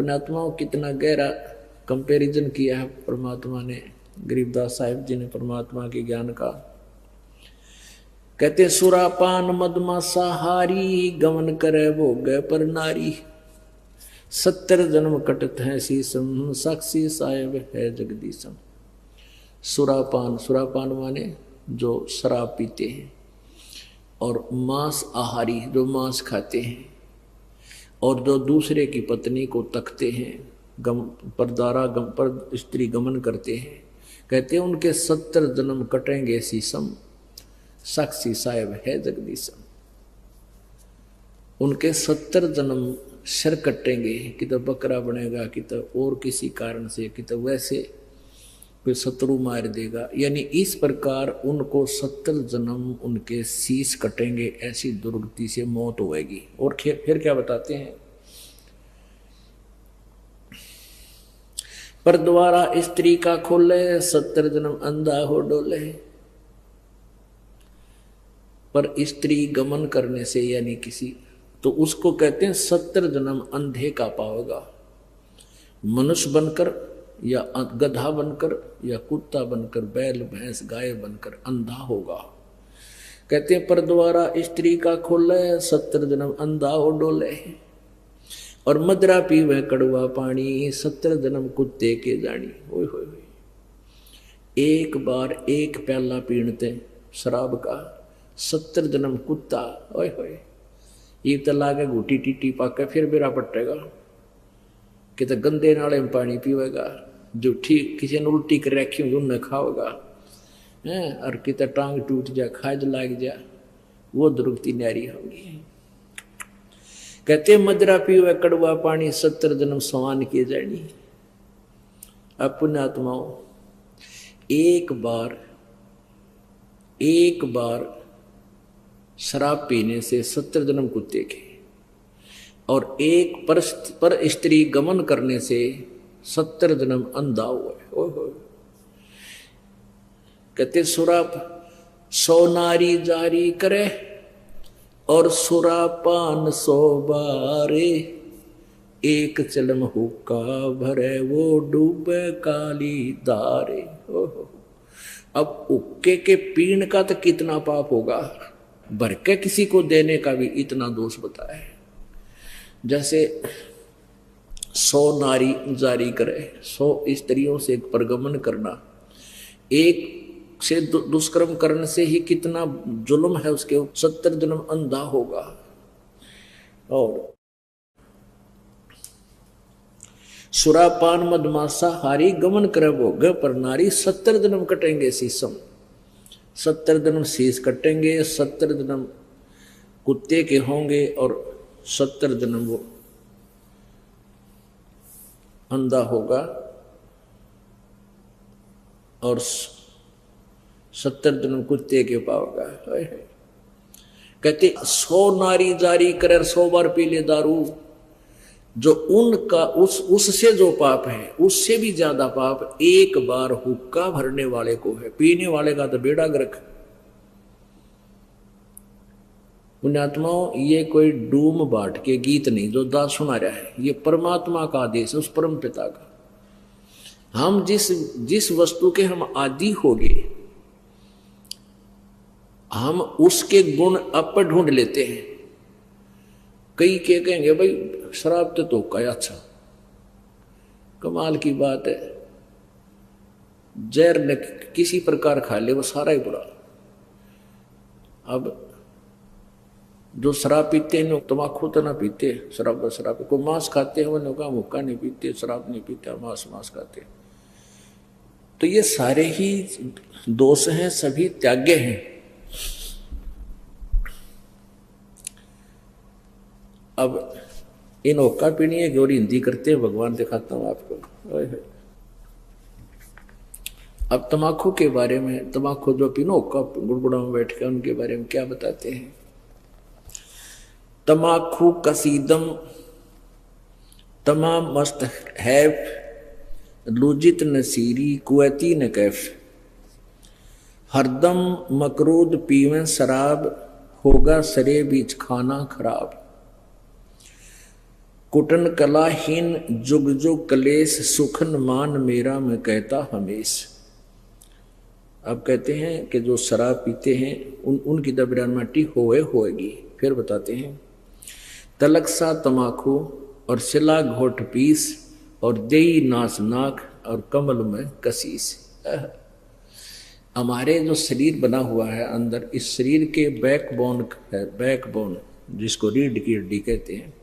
पुण्यात्माओं कितना गहरा कंपैरिजन किया है परमात्मा ने, गरीबदास साहिब जी ने परमात्मा के ज्ञान का। कहते सुरापान मदमासा हारी, गमन करे भोग पर नारी। 70 जन्म कटत है शीसम, साक्षी साहेब है जगदीशम। सुरापान, सुरापान माने जो शराब पीते हैं, और मांस आहारी जो मांस खाते हैं, और जो दूसरे की पत्नी को तकते हैं, परदारा पर स्त्री गमन करते हैं, कहते हैं उनके 70 जन्म कटेंगे शीसम, साक्षी साहेब है जगदीशम। उनके 70 जन्म सिर कटेंगे, कि तो बकरा बनेगा, कि तो और किसी कारण से, कि तो वैसे कोई शत्रु मार देगा। यानी इस प्रकार उनको 70 जन्म उनके शीश कटेंगे, ऐसी दुर्गति से मौत होएगी। और फिर क्या बताते हैं, पर द्वारा स्त्री का खोले, 70 जन्म अंधा हो डोले। पर स्त्री गमन करने से यानी किसी, तो उसको कहते हैं 70 जन्म अंधे का पाओगा। मनुष्य बनकर या गधा बनकर या कुत्ता बनकर, बैल भैंस गाय बनकर अंधा होगा। कहते हैं पर द्वारा स्त्री का खोले, 70 जन्म अंधा हो डोले। और मदरा पीवे कड़वा पानी, 70 जन्म कुत्ते के जानी। ओए होए होए, एक बार एक प्याला पीणते शराब का, 70 जन्म कुत्ता। ओए होए, ये तो लागे घूटी टीटी पाके फिर बेरा पटेगा, कि तो गंदे नाले में पानी पीवेगा, जो ठीक किसी ने उल्टी कर रखी हुई उन्हें खाओगा, और कि तो टांग टूट जा, खाज लाग जा, वो दुर्गति न्यारी होगी। कहते मदरा पीवे कड़वा पानी, 70 जन्म समान किए जानी। अब पुण्यात्माओं, एक बार शराब पीने से 70 जन्म कुत्ते के, और एक पर स्त्री गमन करने से 70 जन्म अंधा हुआ है। कहते सुराप 100 नारी जारी करे, और सुरापान 100 बारे। एक चलम हुक्का भरे, वो डूबे काली धारे। अब हुक्के के पीण का तो कितना पाप होगा, भर के किसी को देने का भी इतना दोष बताया है। जैसे 100 नारी जारी करे, 100 स्त्रियों से परगमन करना, एक से दुष्कर्म करने से ही कितना जुल्म है उसके, 70 जन्म अंधा होगा। और सुरापान मदमासा हारी, गमन करे भोग पर नारी। 70 जन्म कटेंगे शीशम, 70 जन्म शीश कटेंगे, 70 जन्म कुत्ते के होंगे, और 70 जन्म वो अंधा होगा, और 70 जन्म कुत्ते के पाओगा। कहते 100 नारी जारी करे, 100 बार पी ले दारू, जो उनका उससे जो पाप है, उससे भी ज्यादा पाप एक बार हुक्का भरने वाले को है। पीने वाले का तो बेड़ा गर्क। पुण्यात्माओं, ये कोई डूम बाट के गीत नहीं जो दास सुना रहा है, ये परमात्मा का आदेश है, उस परम पिता का। हम जिस वस्तु के हम आदि हो गए, हम उसके गुण अप ढूंढ लेते हैं। कई के कहेंगे भाई शराब तो क्या अच्छा, कमाल की बात है, जहर ने किसी प्रकार खा ले वो सारा ही बुरा। अब जो शराब पीते हैं तम्बाकू तो ना पीते, शराब को मांस खाते हैं, वो का मुक्का नहीं पीते, शराब नहीं पीते, मांस खाते। तो ये सारे ही दोष हैं, सभी त्याग्य हैं। अब इन हुक्का पीनी है और हिंदी करते हैं, भगवान दिखाता हूं आपको। अब तम्बाकू के बारे में, तम्बाकू जो पीनो हुक्का गुड़गुड़ा में बैठ के, उनके बारे में क्या बताते हैं। तम्बाकू कसीदम तमाम मस्त हैफ, लुजित नसीरी कुवैती न कैफ। हरदम मकरूद पीवें शराब, होगा सरे बीच खाना खराब। कुटन कलाहीन जुग जुग कलेश सुखन मान मेरा मैं कहता हमेश। अब कहते हैं कि जो शराब पीते हैं उनकी दबरामाटी होएगी। फिर बताते हैं तलक सा तमाखू और सिला घोट पीस और देई नास नाक और कमल में कसीस। हमारे जो शरीर बना हुआ है अंदर, इस शरीर के बैकबोन है, बैकबोन जिसको रीढ़ की हड्डी कहते हैं,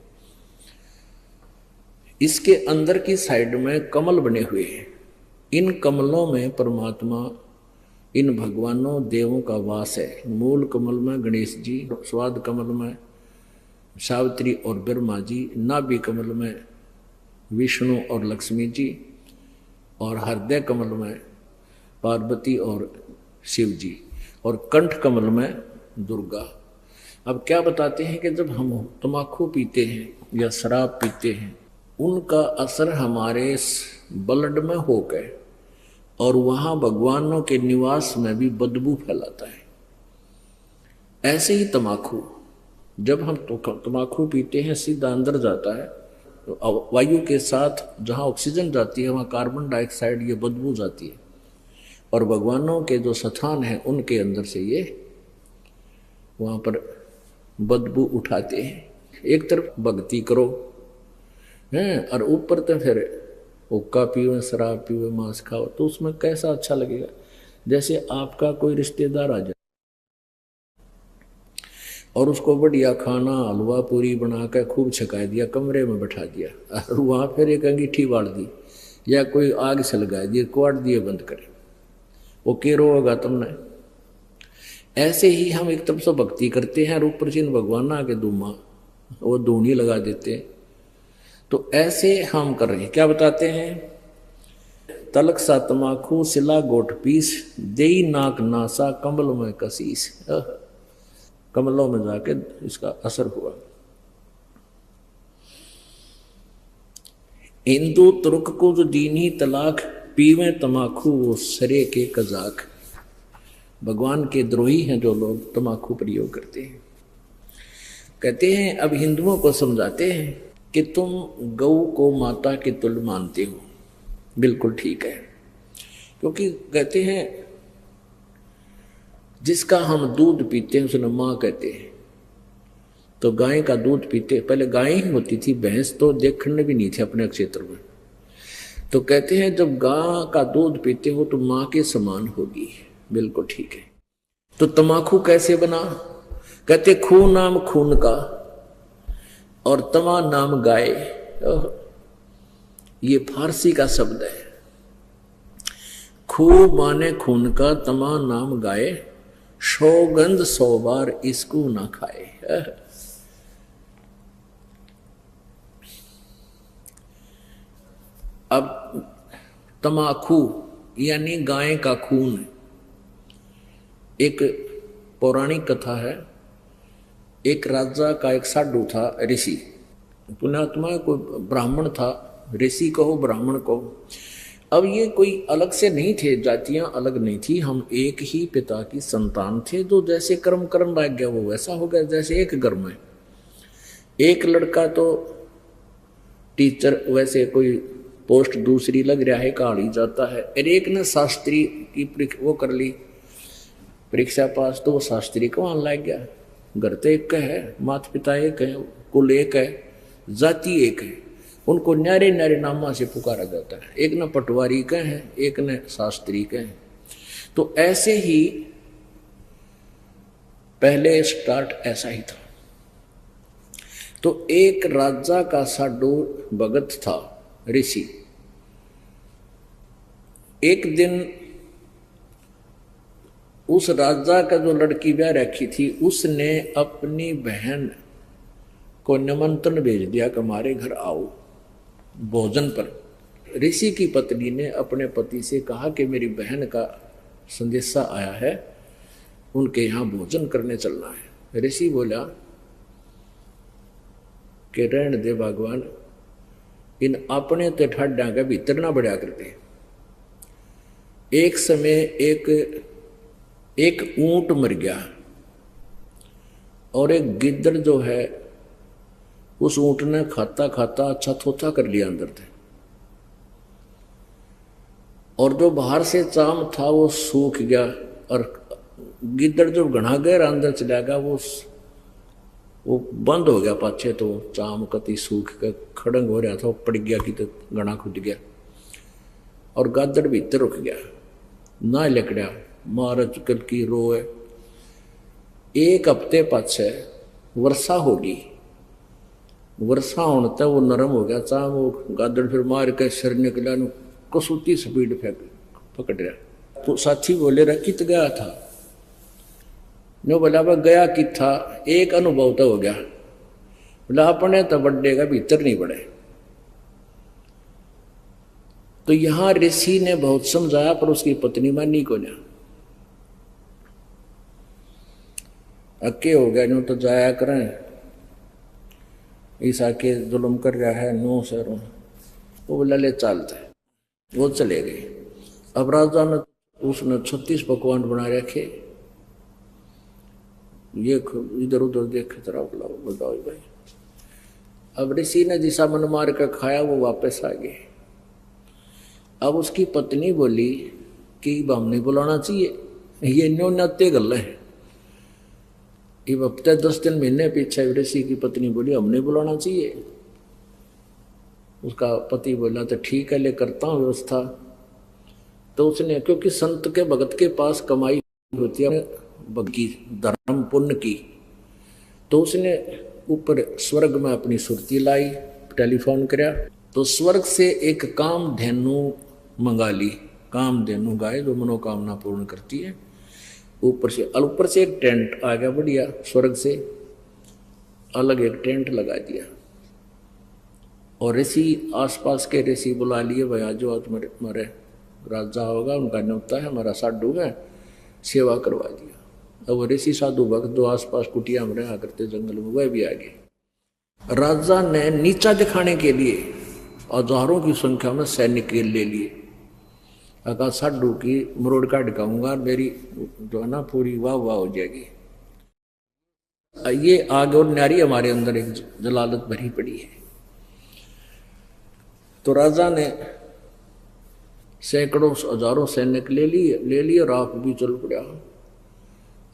इसके अंदर की साइड में कमल बने हुए हैं। इन कमलों में परमात्मा, इन भगवानों देवों का वास है। मूल कमल में गणेश जी, स्वाद कमल में सावित्री और ब्रह्मा जी, नाभि कमल में विष्णु और लक्ष्मी जी, और हृदय कमल में पार्वती और शिव जी, और कंठ कमल में दुर्गा। अब क्या बताते हैं कि जब हम तम्बाकू पीते हैं या शराब पीते हैं, उनका असर हमारे ब्लड में हो गए और वहाँ भगवानों के निवास में भी बदबू फैलाता है। ऐसे ही तम्बाकू, जब हम तम्बाकू पीते हैं सीधा अंदर जाता है, तो वायु के साथ जहाँ ऑक्सीजन जाती है वहाँ कार्बन डाइऑक्साइड ये बदबू जाती है, और भगवानों के जो स्थान हैं उनके अंदर से ये वहाँ पर बदबू उठाते हैं। एक तरफ भक्ति करो हैं और ऊपर तो फिर हुक्का पियो, शराब पियो, मांस खाओ, तो उसमें कैसा अच्छा लगेगा। जैसे आपका कोई रिश्तेदार आ जाए और उसको बढ़िया खाना हलवा पूरी बना कर खूब छका दिया, कमरे में बैठा दिया और वहाँ फिर एक अंगीठी बाड़ दी या कोई आग से लगा दिए, क्वाट दिए बंद करे, वो केरो होगा तुमने। ऐसे ही हम एक तरफ से भक्ति करते हैं और ऊपर से भगवान आके धूमा वो धूनी लगा देते हैं। तो ऐसे हम कर रहे हैं। क्या बताते हैं, तलक सा तमाखू सिला गोट पीस देई नाक नासा कमल में कसीस। कमलों में जाके इसका असर हुआ। हिंदू तुर्क को जो दीनी तलाक पीवे तमाखू वो सरे के कजाक। भगवान के द्रोही हैं जो लोग तमाखू प्रयोग करते हैं। कहते हैं अब हिंदुओं को समझाते हैं कि तुम गऊ को माता के तुल्य मानते हो, बिल्कुल ठीक है, क्योंकि कहते हैं जिसका हम दूध पीते हैं उसे माँ कहते हैं। तो गाय का दूध पीते, पहले गाय ही होती थी, भैंस तो देखने भी नहीं थी अपने क्षेत्र में। तो कहते हैं जब गाय का दूध पीते हो तो माँ के समान होगी, बिल्कुल ठीक है। तो तमाकू कैसे बना, कहते खून नाम खून का और तमा नाम गाय। ये फारसी का शब्द है। खू माने खून का, तमा नाम गाय, सौगंध 100 बार इसको ना खाए। अब तमाकू यानी गाय का खून। एक पौराणिक कथा है, एक राजा का एक साधु था, ऋषि, पुण्यात्मा, कोई ब्राह्मण था, ऋषि कहो ब्राह्मण कहो। अब ये कोई अलग से नहीं थे, जातियां अलग नहीं थी, हम एक ही पिता की संतान थे। तो जैसे कर्म लग गया वो वैसा हो गया। जैसे एक घर में एक लड़का तो टीचर, वैसे कोई पोस्ट दूसरी लग रहा है, कहाड़ी जाता है, और एक ने शास्त्री की वो कर ली परीक्षा पास, तो वो शास्त्री को वहां लग गया। घर तो एक है, माता पिता एक है, कुल एक है, जाति एक है, उनको न्यारे न्यारे नामा से पुकारा जाता है। एक न पटवारी का है, एक न शास्त्री का है। तो ऐसे ही पहले स्टार्ट ऐसा ही था। तो एक राजा का साधु भगत था, ऋषि। एक दिन उस राजा का जो लड़की ब्याह रखी थी, उसने अपनी बहन को निमंत्रण भेज दिया कि हमारे घर आओ भोजन पर। ऋषि की पत्नी ने अपने पति से कहा कि मेरी बहन का संदेशा आया है, उनके यहाँ भोजन करने चलना है। ऋषि बोला कि रहने दे भगवान, इन अपने तो ठाड्या का भीतर ना बढ़िया करते। एक समय एक ऊंट मर गया और एक गिद्दड़ जो है उस ऊँट ने खाता खाता अच्छा थोथा कर लिया अंदर से, और जो बाहर से चाम था वो सूख गया, और गिद्दड़ जो घना गहरा अंदर चला गया वो बंद हो गया पाछे, तो चाम कति सूख के खड़ंग हो रहा था, वो पड़ गया कि तो घना खुद गया, और गादड़ भीतर रुक गया ना लकड़ा मार चुकल की रोए। एक हफ्ते पाछे वर्षा होगी, वर्षा होने तक वो नरम हो गया चाम, वो गादड़ फिर मार के सिर निकला, कसूती स्पीड फेंक पकड़ रहा। तो साथी बोले रहा कित गया था, नो बोला वह गया कि था, एक अनुभव तो हो गया, बोला अपने तो बड्डे का भीतर नहीं पड़े। तो यहां ऋषि ने बहुत समझाया पर उसकी पत्नी मानी को ना, अक्के हो गया नो तो जाया करें, ईसा के जुल्म कर रहा है नो सर, वो बोला ले चलते, वो चले गए। अब राजा ने उसने 36 पकवान बना रखे, ये इधर उधर देखे तरह बताओ भाई। अब ऋषि ने जिसा मन मार कर खाया वो वापस आ गए। अब उसकी पत्नी बोली कि हम नहीं बुलाना चाहिए, ये न्यो नाते गल है। ये हफ्ते 10 दिन महीने पीछे ऋषि की पत्नी बोली हम नहीं बुलाना चाहिए। उसका पति बोला तो ठीक है ले करता हूँ व्यवस्था। तो उसने, क्योंकि संत के भगत के पास कमाई होती है बग्गी धर्म पुण्य की, तो उसने ऊपर स्वर्ग में अपनी सुरती लाई, टेलीफोन कराया, तो स्वर्ग से एक कामधेनु मंगा ली, कामधेनु गाय जो मनोकामना पूर्ण करती है। ऊपर से एक टेंट आ गया बढ़िया, स्वर्ग से अलग एक टेंट लगा दिया, और ऋषि आसपास के ऋषि बुला लिए, भाई आज जो आज मेरे राजा होगा उनका न्योता है, हमारा साधु है, सेवा करवा दिया। अब ऋषि साधु भक्त जो आसपास कुटिया में रहा करते जंगल में, वह भी आ गए। राजा ने नीचा दिखाने के लिए हजारों की संख्या में सैनिक ले लिए, अगर साधु की मरोड़ का ढकाऊंगा, मेरी जो है ना पूरी वाह वाह हो जाएगी। ये आग और न्यारी हमारे अंदर एक जलालत भरी पड़ी है। तो राजा ने सैकड़ों हजारों सैनिक ले लिए और आप भी चल पड़ा।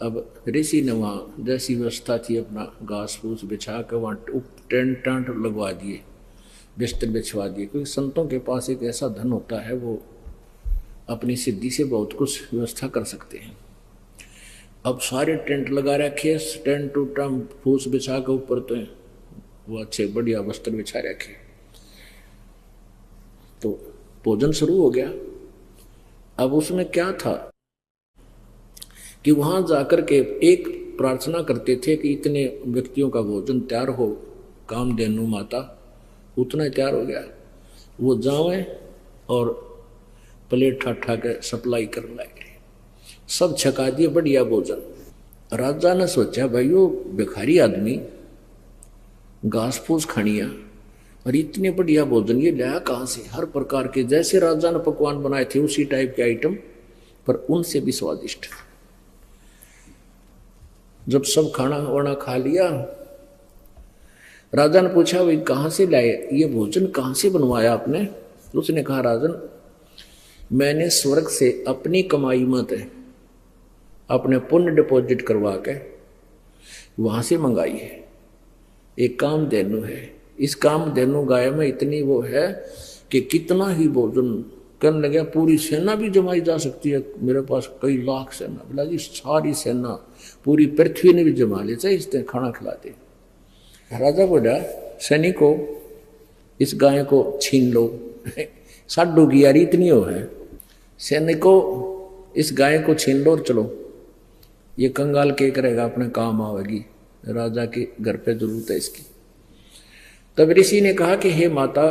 अब ऋषि ने वहाँ जैसी व्यवस्था थी अपना घास फूस बिछा कर वहाँ टेंट लगवा दिए, बिस्तर बिछवा दिए, क्योंकि संतों के पास एक ऐसा धन होता है वो अपनी सिद्धि से बहुत कुछ व्यवस्था कर सकते हैं। अब सारे टेंट लगा रखे, टेंट टूटा फूस बिछा के ऊपर तो वो अच्छे बढ़िया वस्त्र बिछा रखे। तो भोजन शुरू हो गया। अब उसमें क्या था कि वहां जाकर के एक प्रार्थना करते थे कि इतने व्यक्तियों का भोजन तैयार हो, कामधेनु माता उतना तैयार हो गया, वो जावे और प्लेट ठाठा के सप्लाई करने लगे, सब छका दिए बढ़िया भोजन। राजा ने सोचा भाई वो भिखारी आदमी घास फूस खानिया और इतने बढ़िया भोजन ये लाया कहाँ से, हर प्रकार के जैसे राजा ने पकवान बनाए थे उसी टाइप के आइटम, पर उनसे भी स्वादिष्ट। जब सब खाना वाना खा लिया, राजा ने पूछा भाई कहाँ से लाए ये भोजन, कहाँ से बनवाया आपने? तो उसने कहा राजन मैंने स्वर्ग से अपनी कमाई मत है अपने पुण्य डिपॉजिट करवा के वहां से मंगाई है। एक कामधेनु है, इस कामधेनु गाय में इतनी वो है कि कितना ही भोजन करने लगे पूरी सेना भी जमाई जा सकती है। मेरे पास कई लाख सेना, बोला जी सारी सेना पूरी पृथ्वी ने भी जमा ले चाहे इसने खाना खिलाते। राजा बोला सैनिकों इस गाय को छीन लो, साडू की यारी इतनी हो है, सैनिकों इस गाय को छीन लो और चलो, ये कंगाल के करेगा अपने काम आवेगी, राजा के घर पे जरूरत है इसकी। तब ऋषि ने कहा कि हे माता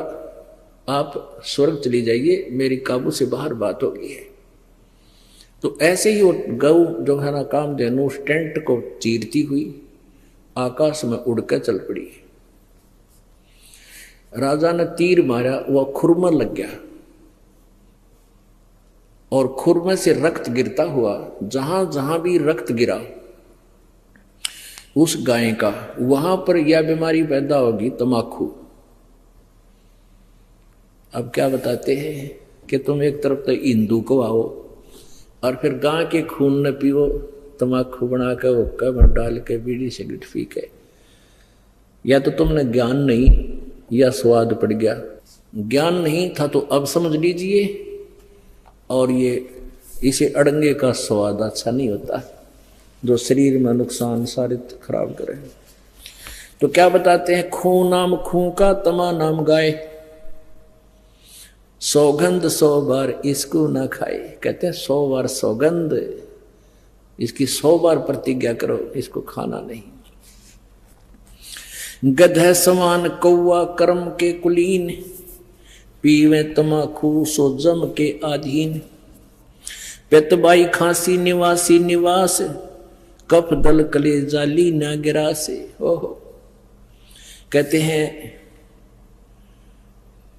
आप स्वर्ग चली जाइए, मेरी काबू से बाहर बात हो गई है। तो ऐसे ही वो गौ जो है ना कामधेनु उस टेंट को चीरती हुई आकाश में उड़कर चल पड़ी। राजा ने तीर मारा, वह खुर में लग गया और खुर में से रक्त गिरता हुआ जहां जहां भी रक्त गिरा उस गाय का, वहां पर यह बीमारी पैदा होगी तमाकू। अब क्या बताते हैं कि तुम एक तरफ तो हिंदू को आओ और फिर गाय के खून न पियो, तमाकू बना के हुक्का में डाल के बीड़ी सिगरेट पी के। या तो तुमने ज्ञान नहीं या स्वाद पड़ गया। ज्ञान नहीं था तो अब समझ लीजिए, और ये इसे अड़ंगे का स्वाद अच्छा नहीं होता जो शरीर में नुकसान सारे खराब करे। तो क्या बताते हैं, खून नाम खूं का, तमा नाम गाय, सौगंध 100 बार इसको ना खाए। कहते हैं 100 बार सौगंध, इसकी 100 बार प्रतिज्ञा करो, इसको खाना नहीं। गधे समान कौआ कर्म के कुलीन, पीवे तमाकू सो जम के अधीन। पेतबाई खांसी निवासी निवास, कफ दल कले जाली न गिरा से। ओहो, कहते हैं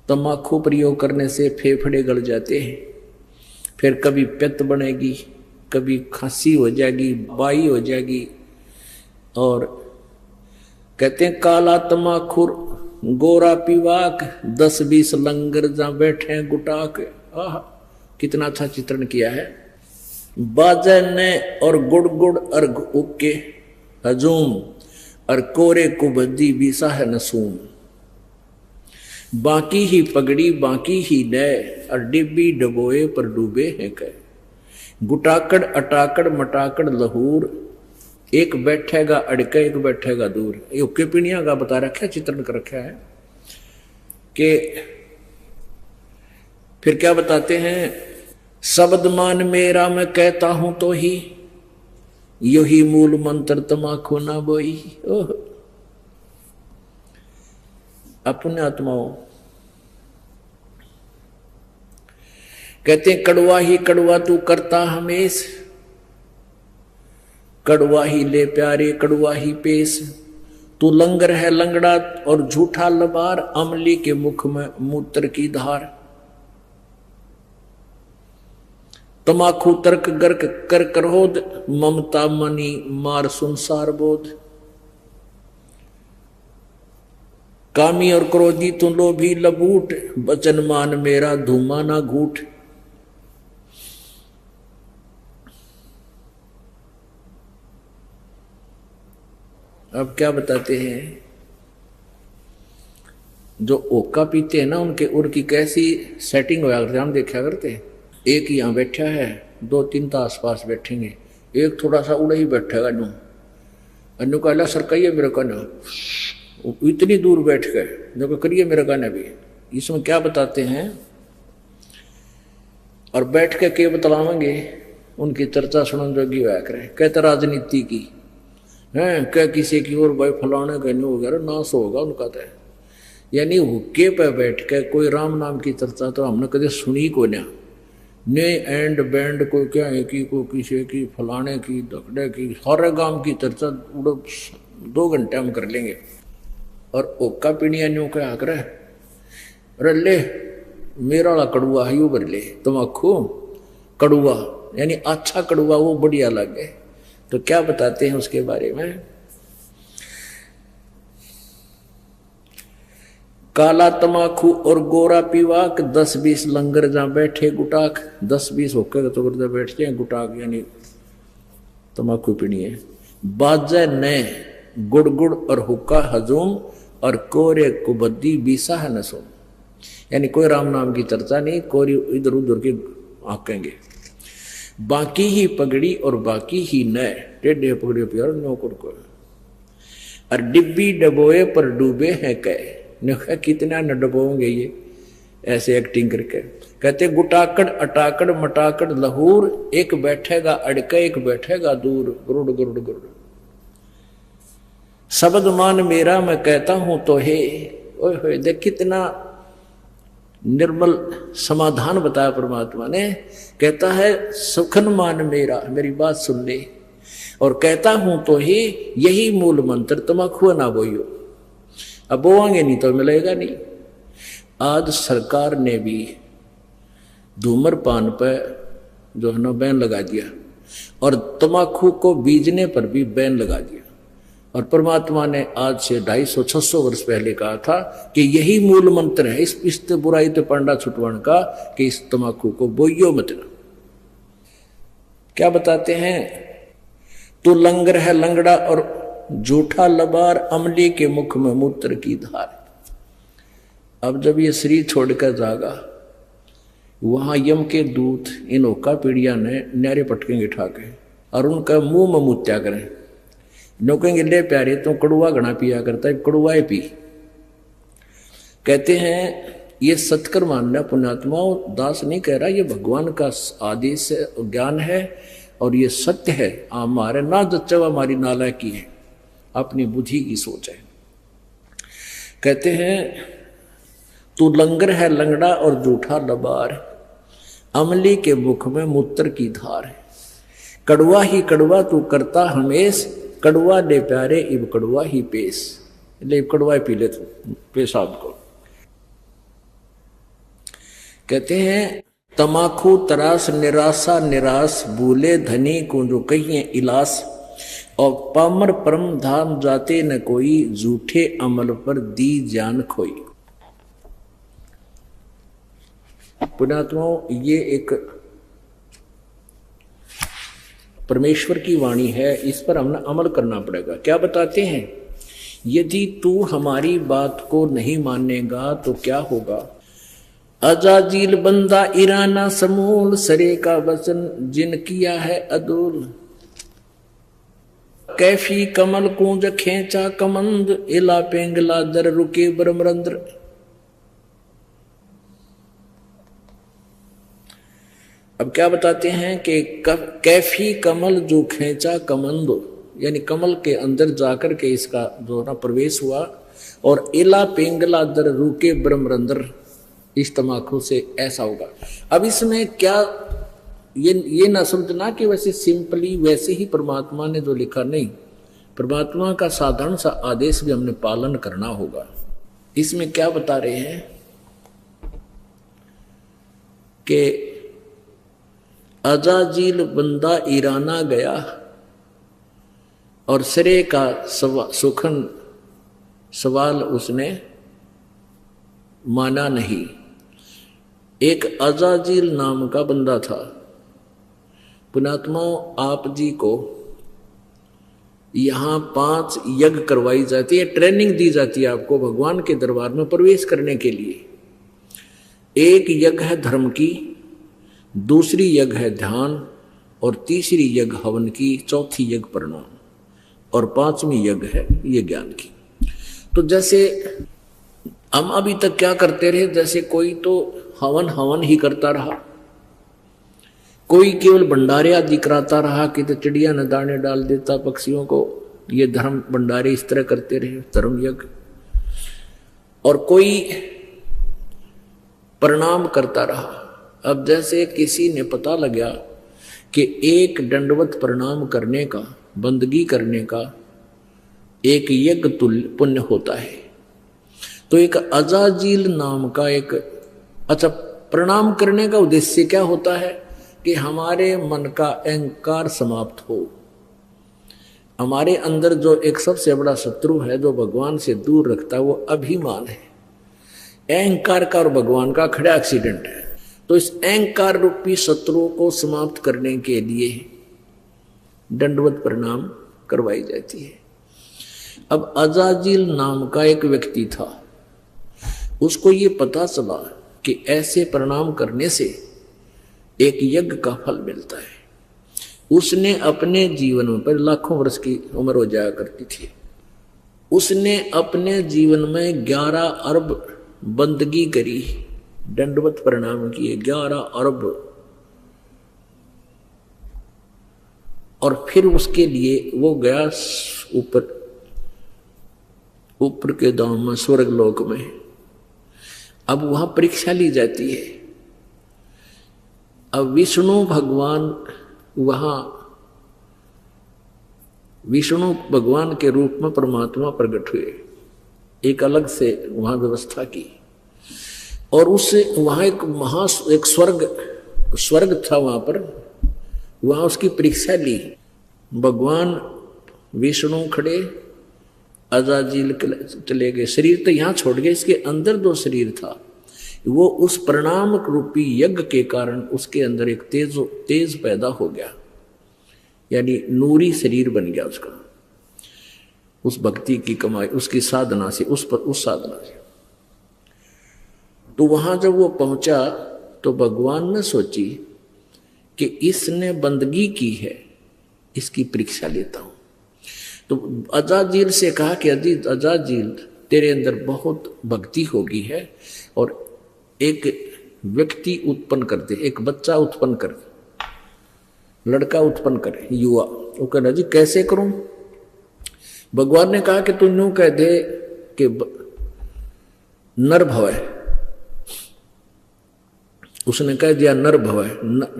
तमाकू प्रयोग करने से फेफड़े गल जाते हैं, फिर कभी पित्त बनेगी, कभी खांसी हो जाएगी, बाई हो जाएगी। और कहते हैं काला तमाखुर गोरा पीवाक, 10-20 लंगर जहां बैठे गुटाक। आह, कितना अच्छा चित्रण किया है। बाजे ने और गुड़ गुड़ अर्घ उके हजूम, और कोरे कुबद्दी बीसा है नसूम। बाकी ही पगड़ी बाकी ही नए, और डिब्बी डबोए पर डूबे हैं कह। गुटाकड़ अटाकड़ मटाकड़ लहूर, एक बैठेगा अड़के एक बैठेगा दूर। ये उक्के पीणिया का बता रखा है, चित्रण कर रखा है कि फिर क्या बताते हैं, शब्द मान मेरा मैं कहता हूं तो ही, यही मूल मंत्र तमाकू ना बोई। ओह, अपने आत्माओं कहते हैं कड़वा ही कड़वा तू करता हमेश, कड़वा ही ले प्यारे कड़वा ही पेश। तू लंगर है लंगड़ा और झूठा लबार, अमली के मुख में मूत्र की धार। तमाकू तर्क गर्क कर क्रोध, ममता मनी मार संसार बोध। कामी और क्रोधी तू लोभी लबूट, बचन मान मेरा धूमा ना घूट। अब क्या बताते हैं, जो ओका पीते हैं ना उनके उर की कैसी सेटिंग होया करते, हम देखा करते हैं। एक यहाँ बैठा है, 2-3 तो आसपास बैठेंगे, एक थोड़ा सा उड़ा ही बैठेगा नू, अन्नू कहला सरकाइए मेरे कहना, इतनी दूर बैठ गए देखो करिए मेरा कहना भी। इसमें क्या बताते हैं, और बैठ के के बतलावेंगे उनकी चर्चा सुनन जोगी होया करे। कहते राजनीति की है, क्या किसी की और भाई फलाने का नहीं वगैरह नाश होगा उनका तो। यानी हुक्के पे बैठ के कोई राम नाम की चर्चा तो हमने कभी सुनी को ना, ने एंड बैंड कोई क्या है कि कोई किसी की फलाने की दखड़े की, सारे गांव की चर्चा 2 घंटे हम कर लेंगे। और ओका पीणिया न्यू क्या करे, अरे ले मेरा वाला कड़ुआ है यू भर ले, तमाकू कड़ुआ यानी अच्छा कड़ुआ वो बढ़िया लगे। तो क्या बताते हैं उसके बारे में, काला तमाकू और गोरा पीवाक, 10-20 लंगर जहां बैठे गुटाक। 10-20 होकर तो गुर्दा बैठ जाए गुटाक यानी तमाकू पीनी है। बाजे ने गुड़ गुड़ और हुक्का हजूम, और कोरे कुबद्दी बीसा है नसूम। यानी कोई राम नाम की चर्चा नहीं, कोई इधर उधर के आकेंगे। बाकी ही पगड़ी और बाकी ही नए, टेढ़े पगड़ी प्यार नौकर को। और डिब्बी डबोए पर डूबे हैं कह, कितना न डबोंगे ये ऐसे एक्टिंग करके। कहते गुटाकड़ अटाकड़ मटाकड़ लहूर, एक बैठेगा अड़के एक बैठेगा दूर। गुरुड़ गुरुड़ गुरुड़, शब्द मान मेरा मैं कहता हूं तो हे। ओए होए, देख कितना निर्मल समाधान बताया परमात्मा ने। कहता है सुखन मान मेरा, मेरी बात सुन ले, और कहता हूं तो ही, यही मूल मंत्र तमाकू ना बोइयो। अब बोआंगे नहीं तो मिलेगा नहीं। आज सरकार ने भी धूम्रपान पर जो है ना बैन लगा दिया, और तमाकू को बीजने पर भी बैन लगा दिया। और परमात्मा ने आज से 250-600 वर्ष पहले कहा था कि यही मूल मंत्र है इस बुराई तो पंडा छुटवाण का, कि इस तमाकू को बोइयो मत ना। क्या बताते हैं, तो लंगर है लंगड़ा और जूठा लबार, अमली के मुख में मूत्र की धार। अब जब ये शरीर छोड़कर जागा, वहां यम के दूत इन ओका पीड़िया ने न्यारे पटकेंगे ठाके और उनका मुंह में मुत्या करें। नो कहेंगे ले प्यारे तो कड़ुआ घना पिया करता है, कड़ुआ पी। कहते हैं ये सत्कर मानना पुण्यात्माओं, दास नहीं कह रहा, ये भगवान का आदेश है, ज्ञान है और ये सत्य है। हमारे ना जच्चा हमारी नालायकी है, अपनी बुद्धि की सोच है। कहते हैं तू लंगर है लंगड़ा और जूठा लबार, अमली के मुख में मूत्र की धार है। कड़वा ही कड़वा तू करता हमेश, कड़वा ले प्यारे इब कड़वा ही पेश। ले कड़वा पी ले तू पेशाब को। कहते हैं तमाखू तरास निराशा निराश, भूले धनी को जो कहिए इलास, और पामर परम धाम जाते न कोई, झूठे अमल पर दी जान खोई। पुण्यात्माओं, ये एक परमेश्वर की वाणी है, इस पर हमने अमल करना पड़ेगा। क्या बताते हैं, यदि तू हमारी बात को नहीं मानेगा तो क्या होगा। अजाजील बंदा ईराना समूल, सरे का वचन जिन किया है अदूल। कैफी कमल कूंज खेचा कमंद, इला पेंगला दर रुके ब्रह्मरंद्र। अब क्या बताते हैं कि कैफी कमल जो खेचा कमंद, यानी कमल के अंदर जाकर के इसका जो ना प्रवेश हुआ, और इला पेंगला दर रुके ब्रह्मरंद्र, इस तमाकू से ऐसा होगा। अब इसमें क्या ये ना समझना कि वैसे सिंपली वैसे ही परमात्मा ने जो लिखा, नहीं, परमात्मा का साधारण सा आदेश भी हमने पालन करना होगा। इसमें क्या बता रहे हैं कि अजाजील बंदा ईराना गया और सिरे का सुखन सवाल उसने माना नहीं। एक अजाजील नाम का बंदा था। पुण्यात्माओं, आप जी को यहाँ 5 यज्ञ करवाई जाती है, ट्रेनिंग दी जाती है आपको भगवान के दरबार में प्रवेश करने के लिए। एक यज्ञ है धर्म की, दूसरी यज्ञ है ध्यान, और तीसरी यज्ञ हवन की, चौथी यज्ञ प्रणाम, और 5वीं यज्ञ है ये ज्ञान की। तो जैसे हम अभी तक क्या करते रहे, जैसे कोई तो हवन ही करता रहा, कोई केवल भंडारे आदि कराता रहा कि तो चिड़िया न दाने डाल देता पक्षियों को, ये धर्म भंडारे इस तरह करते रहे, धर्म यज्ञ। और कोई प्रणाम करता रहा। अब जैसे किसी ने पता लगा कि एक दंडवत प्रणाम करने का, बंदगी करने का एक यज्ञ तुल्य पुण्य होता है, तो एक अजाजील नाम का एक, अच्छा, प्रणाम करने का उद्देश्य क्या होता है कि हमारे मन का अहंकार समाप्त हो। हमारे अंदर जो एक सबसे बड़ा शत्रु है जो भगवान से दूर रखता है, वो अभिमान है। अहंकार का और भगवान का खड़ा एक्सीडेंट है। तो इस अहंकार रूपी शत्रु को समाप्त करने के लिए दंडवत प्रणाम करवाई जाती है। अब अजाजील नाम का एक व्यक्ति था, उसको ये पता चला कि ऐसे प्रणाम करने से एक यज्ञ का फल मिलता है। उसने अपने जीवन में, पर लाखों वर्ष की उम्र हो जाया करती थी, उसने अपने जीवन में 11 अरब बंदगी करी, दंडवत प्रणाम किए 11 अरब, और फिर उसके लिए वो गया ऊपर के धाम में, स्वर्ग लोक में। अब वहां परीक्षा ली जाती है। अब विष्णु भगवान वहां, विष्णु भगवान के रूप में परमात्मा प्रकट हुए, एक अलग से वहां व्यवस्था की, और उससे वहां एक स्वर्ग था वहां पर, वहां उसकी परीक्षा ली। भगवान विष्णु खड़े अजाजील चले गए, शरीर तो यहाँ छोड़ गए, इसके अंदर 2 शरीर था। वो उस परिणाम रूपी यज्ञ के कारण उसके अंदर एक तेज पैदा हो गया, यानी नूरी शरीर बन गया उसका, उस भक्ति की कमाई, उसकी साधना से, उस साधना से। तो वहां जब वो पहुंचा तो भगवान ने सोची कि इसने बंदगी की है, इसकी परीक्षा लेता हूं। तो अजाजील से कहा कि अजाजील तेरे अंदर बहुत भक्ति होगी है, और एक व्यक्ति उत्पन्न कर दे, एक बच्चा उत्पन्न कर दे, लड़का उत्पन्न करे, युवा। वो कहना जी कैसे करूं? भगवान ने कहा कि तू यूं कह दे कि नर भवै। उसने कह दिया नर भवै।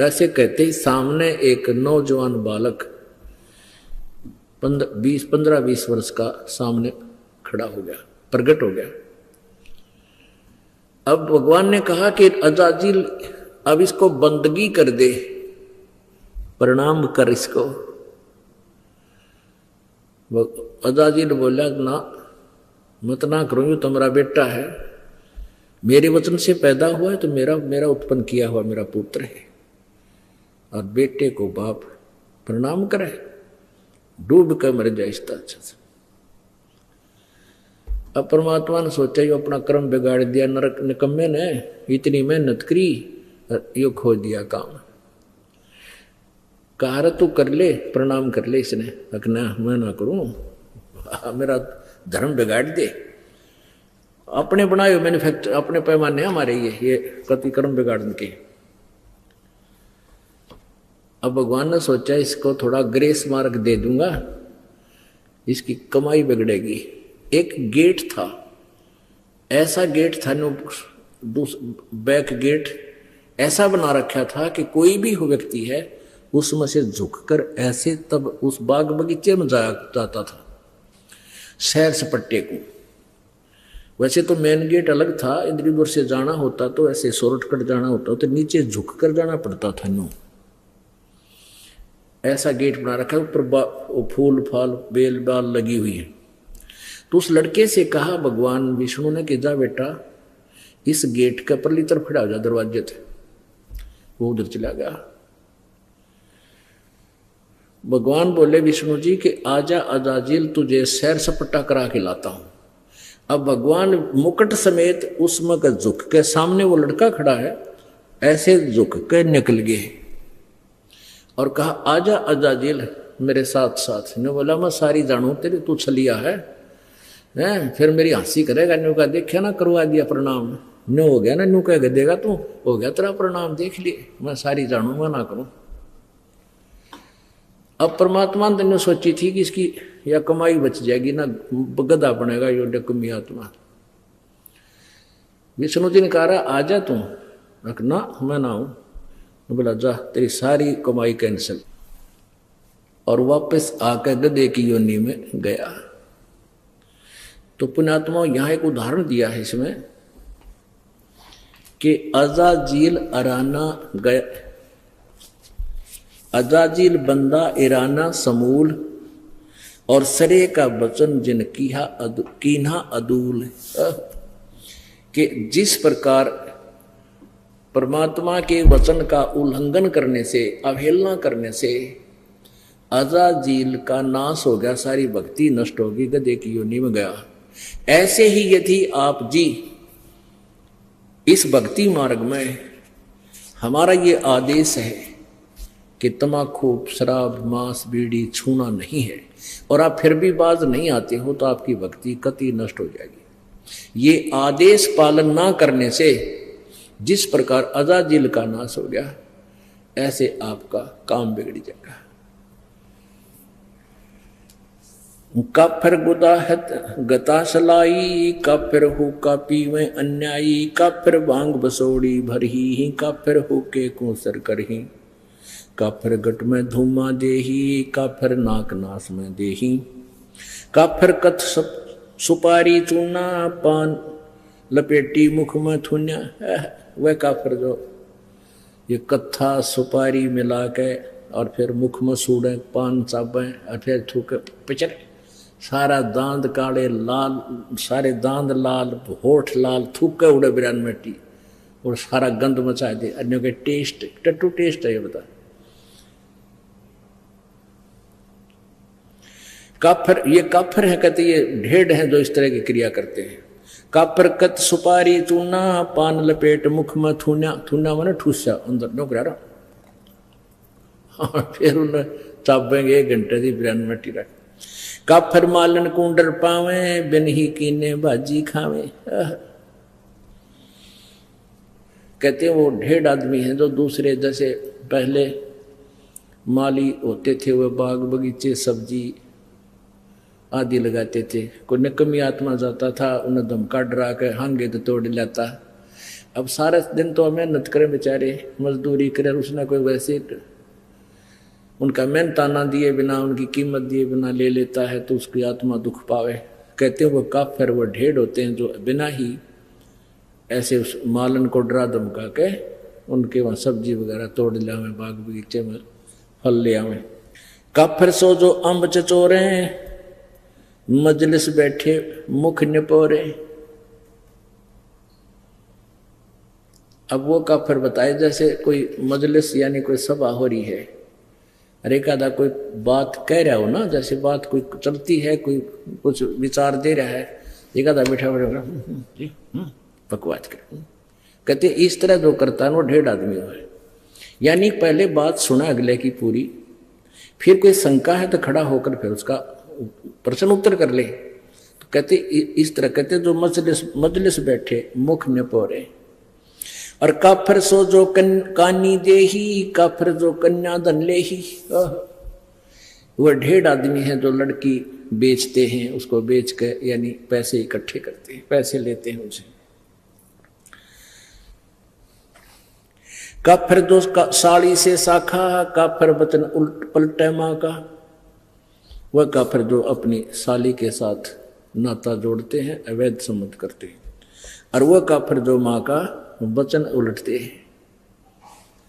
ऐसे कहते ही सामने एक नौजवान बालक 15-20 वर्ष का सामने खड़ा हो गया, प्रकट हो गया। अब भगवान ने कहा कि अजाजील अब इसको बंदगी कर दे, प्रणाम कर इसको। अजाजील बोला ना, मत ना करो, ये तो मेरा बेटा है, मेरे वचन से पैदा हुआ है, तो मेरा उत्पन्न किया हुआ मेरा पुत्र है, और बेटे को बाप प्रणाम करे, डूब कर मर जाए इसका अच्छा से। अब परमात्मा ने सोचा यो अपना कर्म बिगाड़ दिया, नरक निकम्मे ने इतनी मेहनत करी, यो खो दिया काम। कहा तू कर ले, प्रणाम कर ले। इसने अकना मैं ना करूं, मेरा धर्म बिगाड़ दे। अपने बनाए मैन्युफैक्चर, अपने पैमाने हमारे ये कति कर्म बिगाड़ने के। अब भगवान ने सोचा इसको थोड़ा ग्रेस मार्क दे दूंगा, इसकी कमाई बिगड़ेगी। एक गेट था, ऐसा गेट था, बैक गेट ऐसा बना रखा था कि कोई भी व्यक्ति है उसमें से झुककर ऐसे तब उस बाग बगीचे में जाता था, सैर सपट्टे को। वैसे तो मेन गेट अलग था, इधर उधर से जाना होता तो ऐसे शॉर्टकट जाना होता तो नीचे झुककर जाना पड़ता था। नो ऐसा गेट बना रखा, ऊपर फूल फाल बेल बाल लगी हुई है। तो उस लड़के से कहा भगवान विष्णु ने कि जा बेटा इस गेट के परली तरफ खड़ा हो जा, दरवाजे थे। वो उधर चला गया। भगवान बोले विष्णु जी कि आजा अजाजील, तुझे सैर सपट्टा करा के लाता हूं। अब भगवान मुकुट समेत उसमें का झुक के, सामने वो लड़का खड़ा है, ऐसे झुक के निकल गए और कहा आजा अजाजील मेरे साथ साथ। ने बोला मैं सारी जानू तेरी, तू छलिया है, फिर मेरी हंसी करेगा। न्यू का देखा ना, करवा दिया प्रणाम, न्यू हो गया ना, न्यू कह देगा तू हो गया तेरा प्रणाम, देख लिए मैं सारी जानू, मैं ना करूं। अब परमात्मा ने सोची थी कि इसकी या कमाई बच जाएगी ना, गधा बनेगा यो डकमी आत्मा। विष्णु जी ने कहा आजा तू, ना मैं ना हूं। बोला जा तेरी सारी कमाई कैंसिल, और वापस आकर गधे की योनि में गया। तो पुण्यात्मा यहां एक उदाहरण दिया है इसमें कि अजाजील अराना गया, अजाजील बंदा इराना समूल, और सरे का वचन जिन कीन्हा अदूल। कि जिस प्रकार परमात्मा के वचन का उल्लंघन करने से, अवहेलना करने से अजाजील का नाश हो गया, सारी भक्ति नष्ट होगी, गधे की योनि में गया। ऐसे ही यदि आप जी इस भक्ति मार्ग में, हमारा ये आदेश है कि तम्बाकू शराब मांस बीड़ी छूना नहीं है, और आप फिर भी बाज नहीं आते हो तो आपकी भक्ति कति नष्ट हो जाएगी। ये आदेश पालन ना करने से जिस प्रकार अजाजील का नाश हो गया, ऐसे आपका काम बिगड़ जाएगा। काफिर गुदाहत गताशलाई, काफिर हो का पीवे अन्यायी, काफिर भांग बसोड़ी भरही, काफिर हो के कूसर करही, काफिर गट में धूमा देही, काफिर नाक नास में देही, काफिर कथ सुपारी चूना, पान लपेटी मुख में थुन्या। वह काफिर जो ये कत्था सुपारी मिला के और फिर मुख में सूड़े, पान चाबे और फिर थूक पिचरे, सारा दांत काले लाल, सारे दांत लाल, होठ लाल, थूके उड़े बिरान मिट्टी और सारा गंद मचा दे। अन्यों के टेस्ट टट्टू टेस्ट है ये बता। काफर, ये काफर है कहते, ये ढेड हैं जो इस तरह की क्रिया करते हैं। काफर कत सुपारी चूना, पान लपेट मुख में थूना, थूना माने ठूसा अंदर नौकरा रहा। फिर उन्हें चापेंगे 1 घंटे की बिरान मिट्टी रख। काफर मालन कुंडर पावे, बिन ही कीने भाजी खावे। कहते हैं वो ढेड आदमी हैं जो दूसरे, जैसे पहले माली होते थे वो बाग बगीचे सब्जी आदि लगाते थे। कोई नकमी आत्मा जाता था, उन्हें धमका डरा के हांगे तो तोड़ लाता। अब सारा दिन तो मेहनत करे बेचारे, मजदूरी करे, उसने कोई वैसे उनका मेहनताना दिए बिना, उनकी कीमत दिए बिना ले लेता है तो उसकी आत्मा दुख पावे। कहते हैं वो काफिर, वो ढेड होते हैं जो बिना ही ऐसे उस मालन को डरा धमका के उनके वहाँ सब्जी वगैरह तोड़ ले आवे, बाग बगीचे में फल ले आवे। काफिर सो जो अम्ब चचोरे, मजलिस बैठे मुख निपोरे। अब वो काफिर बताए जैसे कोई मजलिस यानी कोई सभा हो रही है, अरे एकादा कोई बात कह रहा हो ना, जैसे बात कोई चलती है, कोई कुछ विचार दे रहा है, एकादा बैठा बैठा बकवास कर। कहते इस तरह जो करता है वो ढेड आदमी है। यानी पहले बात सुना अगले की पूरी, फिर कोई शंका है तो खड़ा होकर फिर उसका प्रश्न उत्तर कर ले। तो कहते इस तरह कहते जो मजलिस बैठे मुख निपोरे। और काफिर सो जो कानी दे ही, काफिर जो कन्या धन ले ही। वह ढेड आदमी है जो लड़की बेचते हैं, उसको बेच के यानी पैसे इकट्ठे करते हैं, पैसे लेते हैं उनसे। काफिर जो साड़ी से शाखा, काफिर वचन उल्ट पलटे माँ का। वह काफिर जो अपनी साली के साथ नाता जोड़ते हैं, अवैध संबंध करते हैं। और वह काफिर जो माँ का वचन उलटते हैं।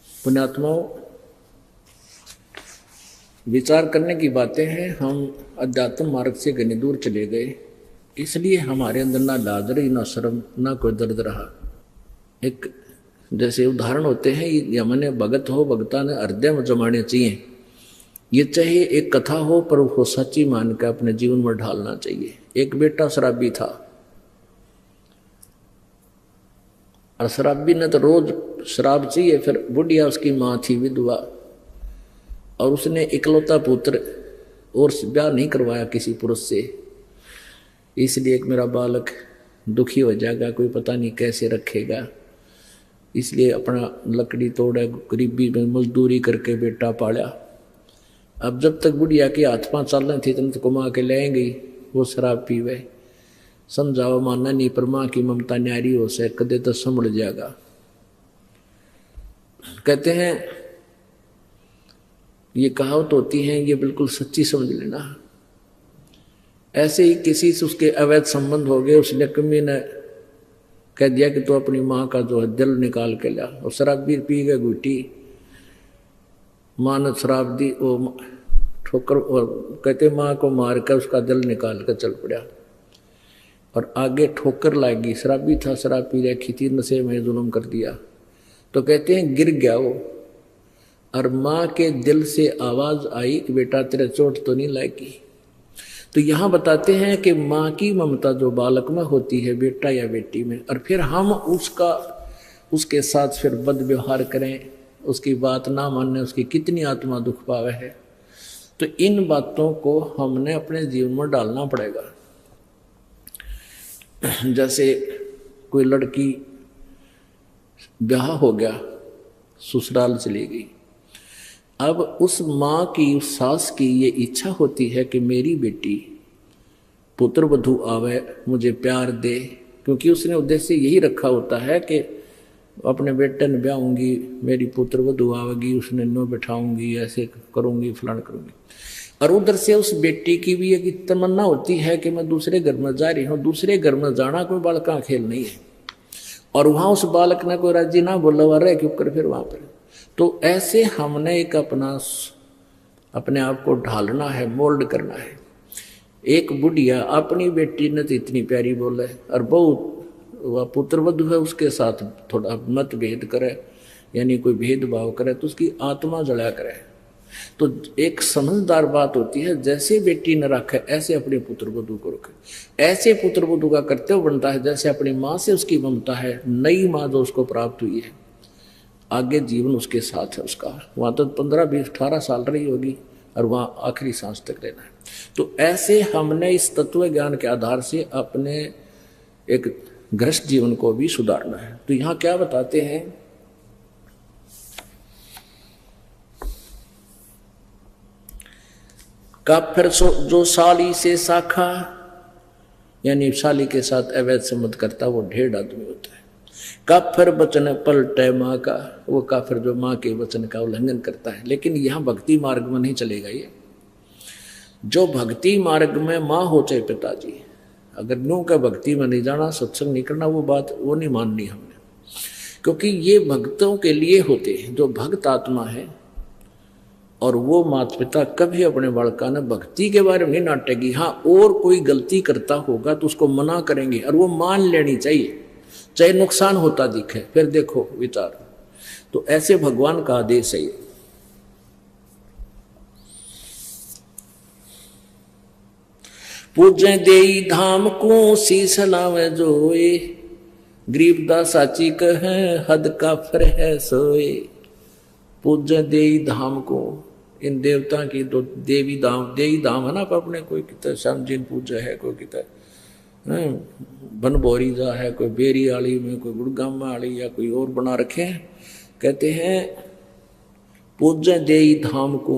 पुण्यात्माओं, विचार करने की बातें हैं। हम अध्यात्म मार्ग से घनी दूर चले गए, इसलिए हमारे अंदर ना लाज रही, ना शर्म, ना कोई दर्द रहा। एक जैसे उदाहरण होते हैं, ये हमने भगत हो, भगता ने हृदय में जमाने चाहिए। ये चाहे एक कथा हो पर वो सच्ची मान कर अपने जीवन में ढालना चाहिए। एक बेटा शराबी था और शराबी ने तो रोज शराब चाहिए। फिर बुढ़िया उसकी माँ थी विधवा, और उसने इकलौता पुत्र और ब्याह नहीं करवाया किसी पुरुष से, इसलिए एक मेरा बालक दुखी हो जाएगा, कोई पता नहीं कैसे रखेगा, इसलिए अपना लकड़ी तोड़ा, गरीबी में मजदूरी करके बेटा पाला। अब जब तक बुढ़िया की हाथ पाँव चल रही थी तब तक कमा के ले गई, वो शराब पीवे। समझाओ मानना नहीं, पर माँ की ममता न्यारी हो से कदे तो संभल जाएगा। कहते हैं ये कहावत होती है, ये बिल्कुल सच्ची समझ लेना। ऐसे ही किसी से उसके अवैध संबंध हो गए, उसने कमी ने कह दिया कि तो अपनी माँ का जो है दिल निकाल के ला, और शराब भी पी गए घूटी, माँ ने शराब दी, वो ठोकर, और कहते माँ को मार कर उसका दिल निकाल कर चल पड़ा, और आगे ठोकर लागी। शराबी था, शराब पी रखी थी, नशे में जुल्म कर दिया। तो कहते हैं गिर गया वो, और माँ के दिल से आवाज आई कि बेटा तेरे चोट तो नहीं लागी। तो यहाँ बताते हैं कि माँ की ममता जो बालक में होती है, बेटा या बेटी में, और फिर हम उसके साथ फिर बद व्यवहार करें, उसकी बात ना मानने, उसकी कितनी आत्मा दुख पावे है। तो इन बातों को हमने अपने जीवन में डालना पड़ेगा। जैसे कोई लड़की ब्याह हो गया, ससुराल चली गई, अब उस माँ की, उस सास की ये इच्छा होती है कि मेरी बेटी पुत्र वधू आवे, मुझे प्यार दे, क्योंकि उसने उद्देश्य यही रखा होता है कि अपने बेटे ने ब्याहूंगी, मेरी पुत्र वधू आवेगी, उसने नो बैठाऊंगी, ऐसे करूंगी, फलान करूंगी। और उधर से उस बेटी की भी एक तमन्ना होती है कि मैं दूसरे घर में जा रही हूँ। दूसरे घर में जाना कोई बालक का खेल नहीं है, और वहाँ उस बालक ने कोई राजी ना बोला हुआ रहे क्यों कर फिर वहाँ पर। तो ऐसे हमने एक अपने आप को ढालना है, मोल्ड करना है। एक बुढ़िया अपनी बेटी ने तो इतनी प्यारी बोले और बहुत वह पुत्र वधु है उसके साथ थोड़ा मतभेद करे, यानी कोई भेदभाव करे तो उसकी आत्मा जला करे। तो एक समझदार बात होती है, जैसे बेटी न रखे ऐसे अपने पुत्र वधु को रखे। ऐसे पुत्र वधु का कर्तव्य बनता है जैसे अपनी माँ से उसकी ममता है, नई माँ जो उसको प्राप्त हुई है, आगे जीवन उसके साथ है उसका। वहाँ तो 15, 20, 18 साल रही होगी और वहाँ आखिरी सांस तक रहना है। तो ऐसे हमने इस तत्व ज्ञान के आधार से अपने एक गृहस्थ जीवन को भी सुधारना है। तो यहाँ क्या बताते हैं, काफिर जो साली से शाखा, यानी साली के साथ अवैध संबंध करता वो ढेर आदमी होता है। काफिर वचन पलटे माँ का, वो काफिर जो माँ के वचन का उल्लंघन करता है। लेकिन यहाँ भक्ति मार्ग में नहीं चलेगा। ये जो भक्ति मार्ग में माँ हो चाहे पिताजी, अगर न्यू का भक्ति में नहीं जाना, सत्संग नहीं करना, वो बात वो नहीं माननी हमने, क्योंकि ये भक्तों के लिए होते हैं जो भक्त आत्मा है। और वो माता पिता कभी अपने बालका ने भक्ति के बारे में नहीं नाटेगी। हाँ, और कोई गलती करता होगा तो उसको मना करेंगे और वो मान लेनी चाहिए, चाहे नुकसान होता दिखे। फिर देखो विचार, तो ऐसे भगवान का आदेश है ये। पूजे देई धाम को शीस लावे जोए, गरीबदास साची कहे हद काफिर है सोए। पूजे देई धाम को, इन देवता की तो देवी धाम है ना, अपने कोई कितना श्यामजीन पूजा है, कोई कितना बनभोरी जा है, कोई बेरी आली में, कोई गुड़गामा आली या कोई और बना रखे हैं। कहते हैं पूजे देई धाम को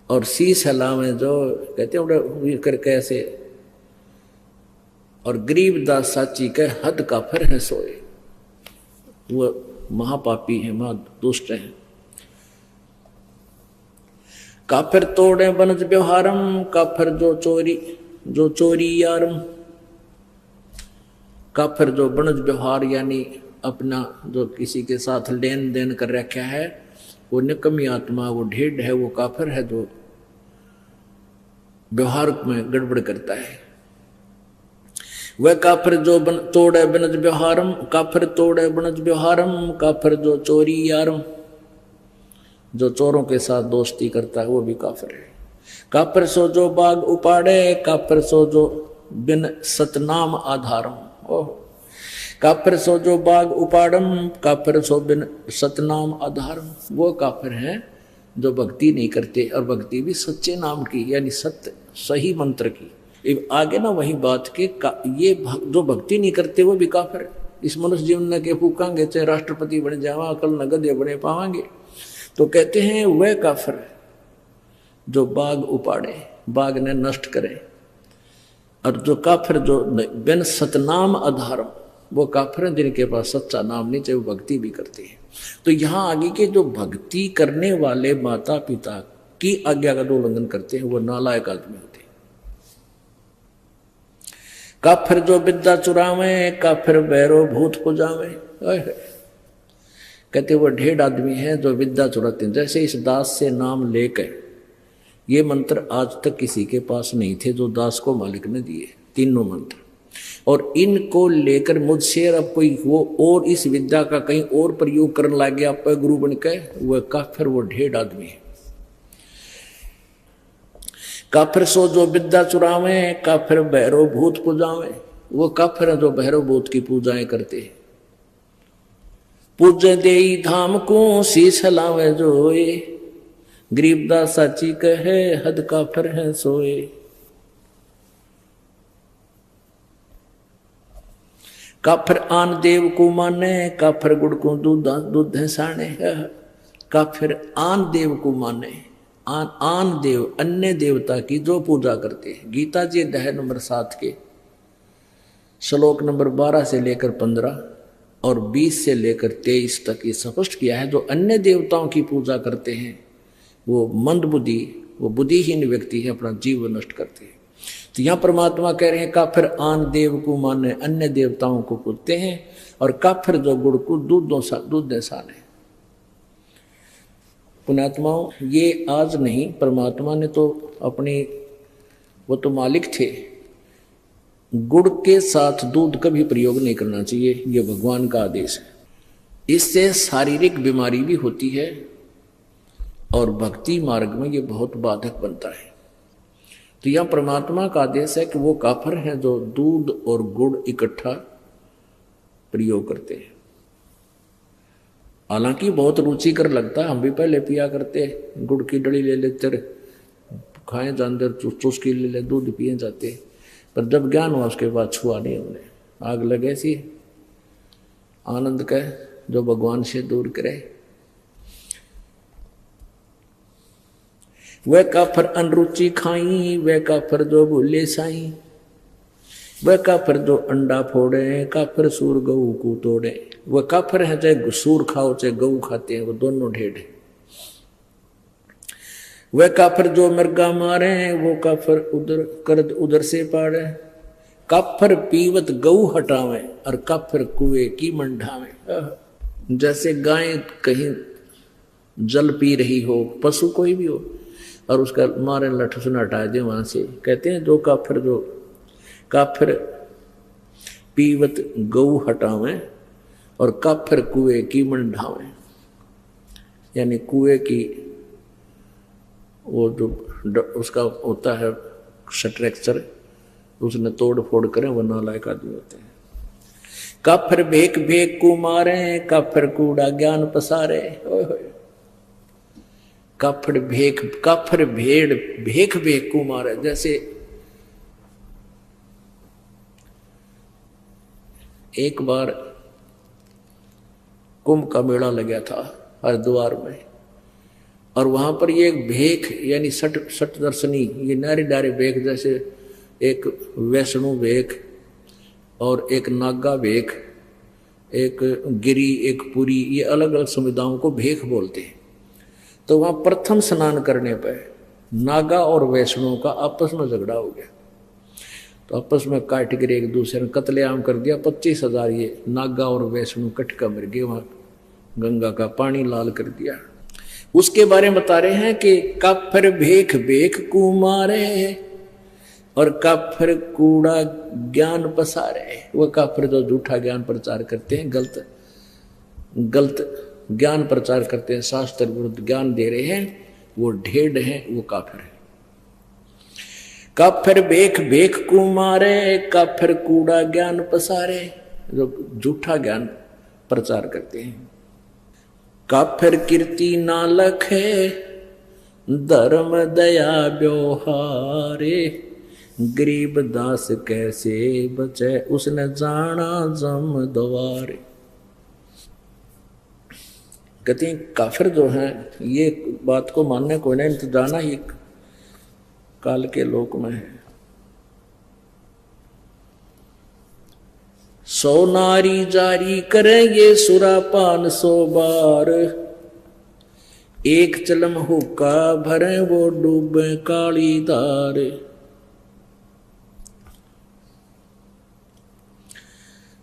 और शीस हलावे जो, कहते हैं कर कैसे, और गरीबदास साची के हद काफिर है सोए। वो महापापी है, महादुष्ट है। काफिर तोड़े बनज व्यवहारम, काफिर जो चोरी यारम। काफिर जो बनज व्यवहार यानी अपना जो किसी के साथ लेन देन कर रखा है, वो निकम्मी आत्मा, वो ढेड है, वो काफिर है जो व्यवहार में गड़बड़ करता है। वह काफिर जो तोड़े बनज व्यवहारम, काफिर तोड़े बनज व्यवहारम, काफिर जो चोरी यारम। जो चोरों के साथ दोस्ती करता है वो भी काफिर है। काफिर सो जो बाग उपाड़े, काफिर सो जो बिन सतनाम आधारम। ओह, काफिर सो जो बाग उपाड़म, काफिर सो बिन सतनाम आधारम। वो काफिर हैं जो भक्ति नहीं करते, और भक्ति भी सच्चे नाम की, यानी सत्य सही मंत्र की। आगे ना वही बात के ये जो भक्ति नहीं करते वो भी काफिर है। इस मनुष्य जीवन के फूकांगे, चाहे राष्ट्रपति बन जावा, कल नगद बने पावांगे। तो कहते हैं वह काफिर है जो बाग उपाड़े, बाग ने नष्ट करे। और जो काफिर जो बिन सतनाम आधारम, वो काफिर हैं जिनके पास सच्चा नाम नहीं, चाहे वो भक्ति भी करते हैं। तो यहाँ आगे के जो भक्ति करने वाले माता पिता की आज्ञा का जो उल्लंघन करते हैं वो नालायक आदमी होते हैं। काफिर जो विद्या चुरावे, काफिर बैरो भूत पुजावे। कहते वो ढेर आदमी है जो विद्या चुराते हैं। जैसे इस दास से नाम लेकर, ये मंत्र आज तक किसी के पास नहीं थे जो दास को मालिक ने दिए, तीनों मंत्र। और इनको लेकर मुझसे अब कोई वो और इस विद्या का कहीं और प्रयोग करने लग गया, आप गुरु बन के, वह काफिर, वो ढेर आदमी है। काफिर सो जो विद्या चुरावे, काफिर भैरव भूत पूजावे। वो काफिर है जो भैरव भूत की पूजाएं करते हैं। पूजे देई धाम को शीश लावे जोए, गरीबदास साची कहे हद काफिर है सोए। काफिर आन देव को माने, काफिर गुड़ को दूध साने। काफिर आन देव को माने, आन देव अन्य देवता की जो पूजा करते हैं। गीता जी अध्याय नंबर 7 के श्लोक नंबर 12 से लेकर 15 और 20 से लेकर 23 तक ये स्पष्ट किया है। जो अन्य देवताओं की पूजा करते हैं वो मंद बुद्धि, वो बुद्धिहीन व्यक्ति है, अपना जीवन नष्ट करते हैं। तो यहाँ परमात्मा कह रहे हैं काफिर आन देव को माने, अन्य देवताओं को पूजते हैं। और काफिर जो गुड़ को दूध दे साने। पुण्यात्माओं, ये आज नहीं, परमात्मा ने तो अपनी वो तो मालिक थे। गुड़ के साथ दूध कभी प्रयोग नहीं करना चाहिए, ये भगवान का आदेश है। इससे शारीरिक बीमारी भी होती है और भक्ति मार्ग में ये बहुत बाधक बनता है। तो यह परमात्मा का आदेश है कि वो काफर हैं जो दूध और गुड़ इकट्ठा प्रयोग करते हैं। हालांकि बहुत रुचिकर लगता है, हम भी पहले पिया करते, गुड़ की डली ले लेते, खाए जानते, चुस्की ले ले, दूध पिए जाते। पर जब ज्ञान हुआ उसके बाद छुआ नहीं हमने। आग लगे सी आनंद का जो भगवान से दूर करे। वह काफर अनरुचि खाई, वह काफर जो भूले साई, वह काफर जो अंडा फोड़े, काफर सूर गऊ को तोड़े। वह काफर है चाहे सूर खाओ चाहे गऊ खाते हैं, वो दोनों ढेड़ है। वह काफर जो मृगा मारे, वो काफर उधर कर उधर से पाड़े। काफर पीवत गऊ हटावे और काफर कुएं की मंडावे। जैसे गाय कहीं जल पी रही हो, पशु कोई भी हो, और उसका मारे लठ सुन हटा दे वहां से, कहते हैं जो काफिर पीवत गऊ हटावे और काफिर कुएं की मंडावे। यानी कुएं की वो जो उसका होता है स्ट्रक्चर, उसने तोड़ फोड़ करें, वो नालायक आदमी होते हैं। काफिर भेक भेक को मारे, काफिर कूड़ा ज्ञान पसारे। काफिर भेड़ भेक भेक को मारे। जैसे एक बार कुंभ का मेला लगा था हरिद्वार में, और वहां पर ये भेख यानी सट दर्शनी, ये नारी डारे भेख, जैसे एक वैष्णु भेख और एक नागा भेख, एक गिरी, एक पुरी, ये अलग अलग समुदायों को भेख बोलते हैं। तो वहां प्रथम स्नान करने पर नागा और वैष्णु का आपस में झगड़ा हो गया। तो आपस में काट कर एक दूसरे ने कत्लेआम कर दिया। 25,000 ये नागा और वैष्णु कटका मर गए, वहां गंगा का पानी लाल कर दिया। उसके बारे में बता रहे हैं कि काफिर भेख भेख को मारे और काफिर कूड़ा ज्ञान पसारे। वह काफिर जो झूठा ज्ञान प्रचार करते हैं, गलत ज्ञान प्रचार करते हैं, शास्त्र विरुद्ध ज्ञान दे रहे हैं, वो ढेड़ हैं, वो काफिर है। काफिर भेख भेख को मारे, काफिर कूड़ा ज्ञान पसारे, जो झूठा ज्ञान प्रचार करते हैं। काफिर कीर्ति ना लखे, धर्म दया व्यवहारे, गरीब दास कैसे बचे, उसने जाना जम द्वारे। कहते हैं काफिर जो हैं, ये बात को मानने को नहीं, तो जाना ही काल के लोक में है। 100 नारी जारी करेंगे सुरापान 100 बार, एक चलम हुक्का भरे वो डूबे काली धार।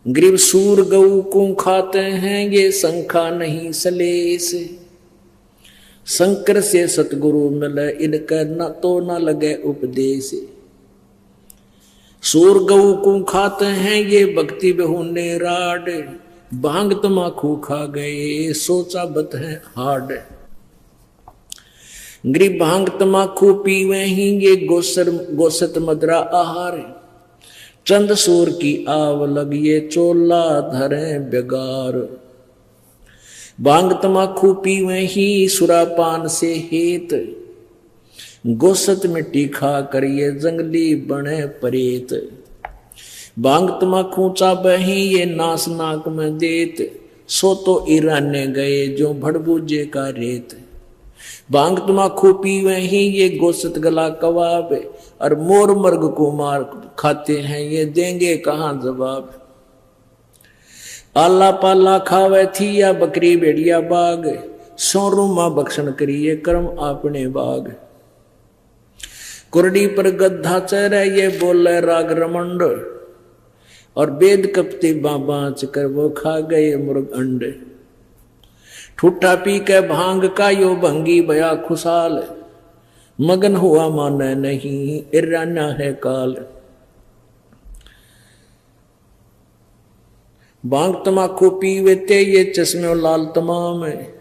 गरीब सूर गऊ को खाते हैं, ये शंखा नहीं सलेस, शंकर से सतगुरु मिले इनका न तो न लगे उपदेश। सूर गऊ को खाते हैं ये भक्ति बहुने राड, भांग तमाकू खा गए सोचा बत है हाड। गरीब भांग तमाकू पीवे ही ये गोसत मदरा आहार, चंद सूर की आव लगिए चोला धरे बेगार। भांग तमाकू पीवे ही सुरापान से हेत, गोसत मिट्टी खा कर ये जंगली बने परेत। भांग तमाकू चाबे ही ये नास नाक में देत, सो तो ईराने गए जो भड़बूजे का रेत। भांग तमाकू पीवे ही ये गोसत गला कबाब, और मोर मर्ग को मार खाते हैं ये देंगे कहां जवाब। आला पाला खावे थी या बकरी भेड़िया बाग, सोरूमा बख्शन करिए कर्म आपने बाग। कुरडी पर गद्धा चरे ये बोले राग रमंड, और वेद कपते बाँच कर वो खा गए मुर्ग अंड। ठूठा पी के भांग का यो भंगी भया खुशाल, मगन हुआ माने नहीं, इराना है काल। बांग तमाकू पीवे ते ये चश्मे लाल तमाम है,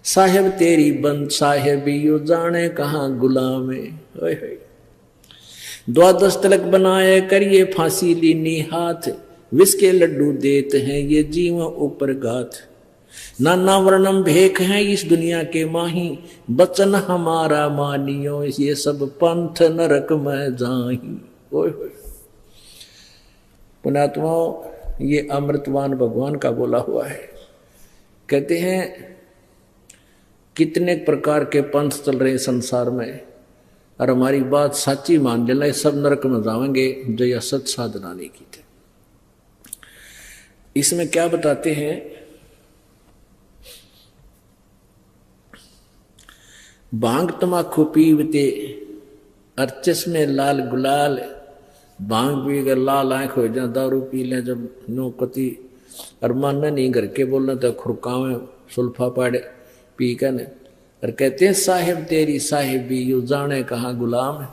साहेब तेरी बंद साहेब यू जाने कहाँ गुलाम है। द्वादश तिलक बनाए करिए फांसी लीनी हाथ, विष के लड्डू देते हैं ये जीव ऊपर गाथ। नाना वर्णम भेख है इस दुनिया के माही, बचन हमारा मानियो ये सब पंथ नरक में जाही। ओए होए पुण्यात्माओं, ये अमृतवान भगवान का बोला हुआ है। कहते हैं कितने प्रकार के पंथ चल रहे संसार में, और हमारी बात सच्ची मान लेना सब नरक में जाएंगे जो यह सच साधना नहीं की थे। इसमें क्या बताते हैं, भांग तमाकू पीवते और चश्मे लाल गुलाल। भांग पी कर लाल आंख हो जाए, दारू पी लें जब नो कति और मानना नहीं घर के बोलना तो खुरकावे सुल्फा पाड़े पी कर ने, और कहते हैं साहिब तेरी साहिबी यू जाने कहाँ गुलाम है।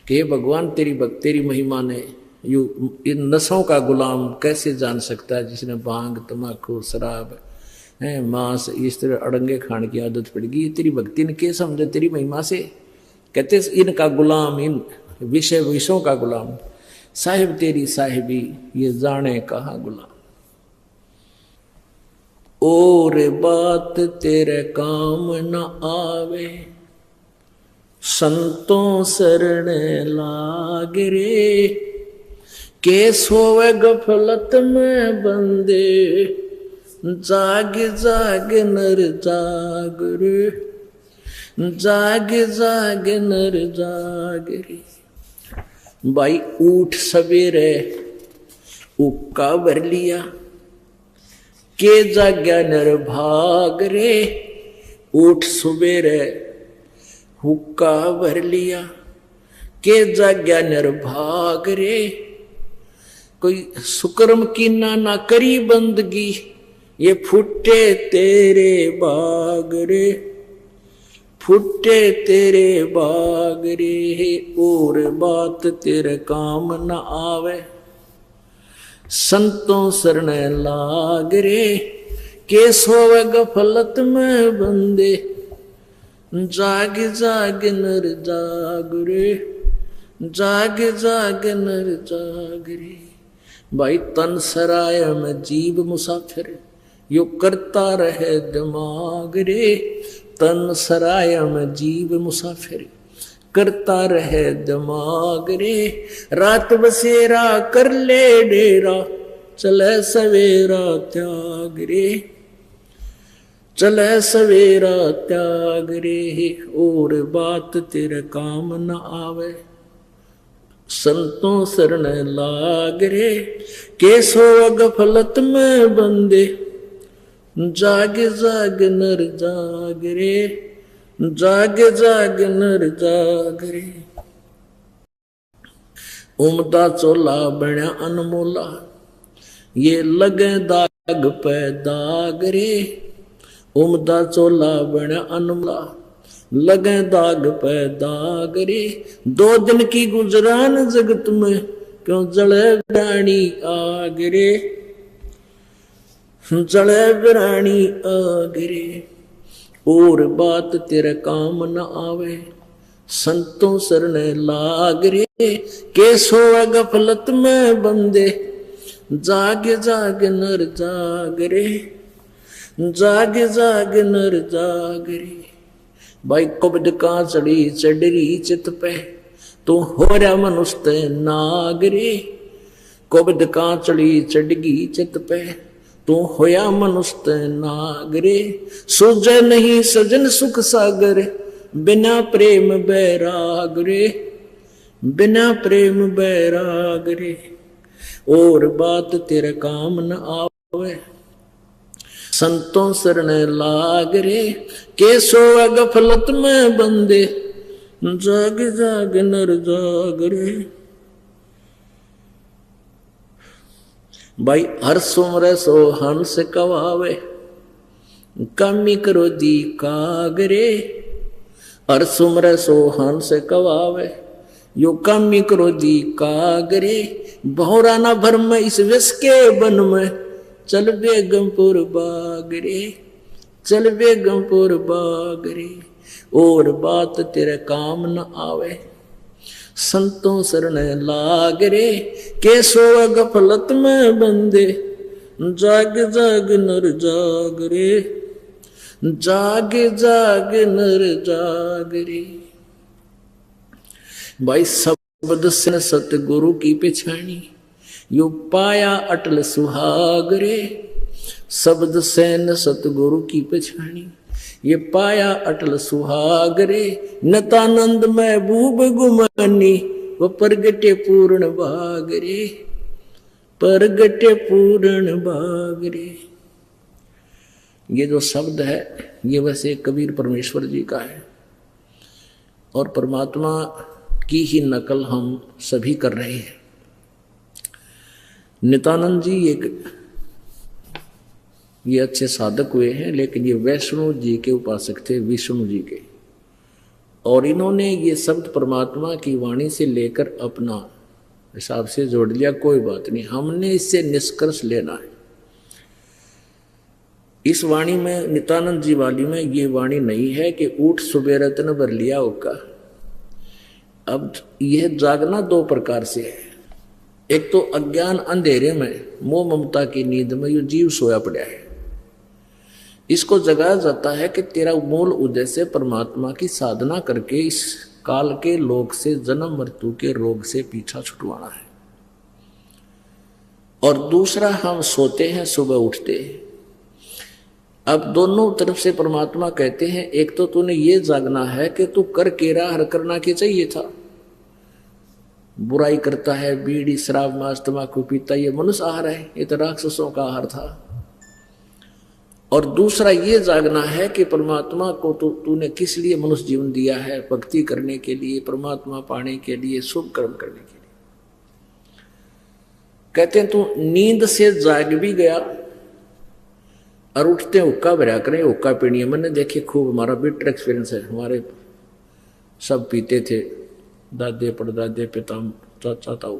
कि भगवान तेरी महिमा ने यू इन नशों का गुलाम कैसे जान सकता है जिसने भांग तमाकू शराब है मांस इस तरह अड़ंगे खाने की आदत पड़ गई। तेरी भक्ति ने क्या समझे तेरी महिमा से। कहते इनका गुलाम, इन विषयों का गुलाम। साहिब तेरी साहिबी ये जाने कहाँ गुलाम। और बात तेरे काम न आवे, संतों शरण लाग रे। के सोवे गफलत में बंदे, जाग जाग नर जाग रे। जाग जाग नर जाग रे। भाई उठ सवेरे उक्का भर लिया, के जाग्या नर भाग रे। उठ सवेरे हुक्का भर लिया, के जाग्या नर भाग रे। कोई सुकर्म की ना करी बंदगी, ये फुटे तेरे बाग रे। फुटे तेरे बाग रे। और बात तेरे काम न आवे, संतों शरण लाग रे। के सोवे गफलत में बंदे, जाग जाग नर जाग रे। जाग जाग नर जाग रे। भाई तन सराय में जीव मुसाफिर, यो करता रहे दिमाग रे। तन सराय में जीव मुसाफिर, करता रहे दिमाग रे। रात बसेरा कर ले डेरा, चले सवेरा त्याग रे। चले सवेरा त्याग रे। और बात तेरे काम न आवे, संतों शरण लाग रे। के सो गफलत में बंदे, जाग जाग नर जाग रे। जाग जाग नर जाग रे। उमदा चोला बण्या अनमोला, ये लगे दाग पे दाग रे। उमदा चोला बण्या अनमोला, लगे दाग पे दाग रे। 2 दिन की गुजरान जगत में, क्यों जले रानी आग रे। जले रानी आग रे। और बात तेरे काम न आवे, संतों शरण लाग रे। के सोवे गफलत में बंदे, जाग जाग नर जाग रे। जाग जाग नर जाग रे। भाई कुब्द का चढ़ी चढ़ी चित पे, तू हो रहा मनुष्य नाग रे। कुब्द का चढ़ी चढ़गी चित पे, तू होया मनुष्य नाग रे। सूझे नहीं सजन सुख सागर, बिना प्रेम बैराग रे। बिना प्रेम बैराग रे। और बात तेरे काम न आवे, संतों शरण लाग रे। के सोवे गफलत में बंदे, जाग जाग नर जाग रे। भाई हर सुमर सो हंस कवावे, कमी करो दी काग रे। हर सुमर सो हंस कवावे, यो कामी क्रोधी कागरे, भौरा न भरम इस विष के बन में, चल बेगमपुर बागरे, चल बेगमपुर बागरे। और बात तेरे काम न आवे, संतों शरण लाग रे, के सोवा गफलत में बंदे, जाग जाग नर जाग रे, जाग जाग नर जाग रे। भाई शब्द से सतगुरु की पिछानी, यो पाया अटल सुहाग रे, शब्द से न सतगुरु की पिछानी, ये पाया अटल सुहाग रे। नतानंद महबूब गुमानी, वो परगटे पूर्ण भाग रे, परगटे पूर्ण भाग रे। ये जो शब्द है ये वैसे कबीर परमेश्वर जी का है, और परमात्मा की ही नकल हम सभी कर रहे हैं। नित्यानंद जी ये अच्छे साधक हुए हैं, लेकिन ये वैष्णो जी के उपासक थे, विष्णु जी के, और इन्होंने ये शब्द परमात्मा की वाणी से लेकर अपना हिसाब से जोड़ लिया। कोई बात नहीं, हमने इससे निष्कर्ष लेना है। इस वाणी में, नित्यानंद जी वाली में ये वाणी नहीं है कि ऊठ सुबह रत्न भर लिया होगा। अब यह जागना दो प्रकार से है। एक तो अज्ञान अंधेरे में, मोह ममता की नींद में ये जीव सोया पड़ा है, इसको जगाया जाता है कि तेरा मूल उद्देश्य परमात्मा की साधना करके इस काल के लोक से, जन्म मृत्यु के रोग से पीछा छुटवाना है। और दूसरा, हम सोते हैं सुबह उठते हैं। अब दोनों तरफ से परमात्मा कहते हैं, एक तो तूने ये जागना है कि तू कर के रहा, हर करना के चाहिए था, बुराई करता है, बीड़ी शराब मांस तंबाकू पीता, ये मनुष्य आहार है, ये तो राक्षसों का आहार था। और दूसरा ये जागना है कि परमात्मा को तूने किस लिए मनुष्य जीवन दिया है, भक्ति करने के लिए, परमात्मा पाने के लिए, शुभ कर्म करने के लिए। कहते हैं तू नींद से जाग भी गया और उठते हुक्का भरा करें, हुक्का पीनी है। मैंने देखे खूब, हमारा बिटर एक्सपीरियंस है, हमारे सब पीते थे, दादे परदादे पिता चाचा ताऊ।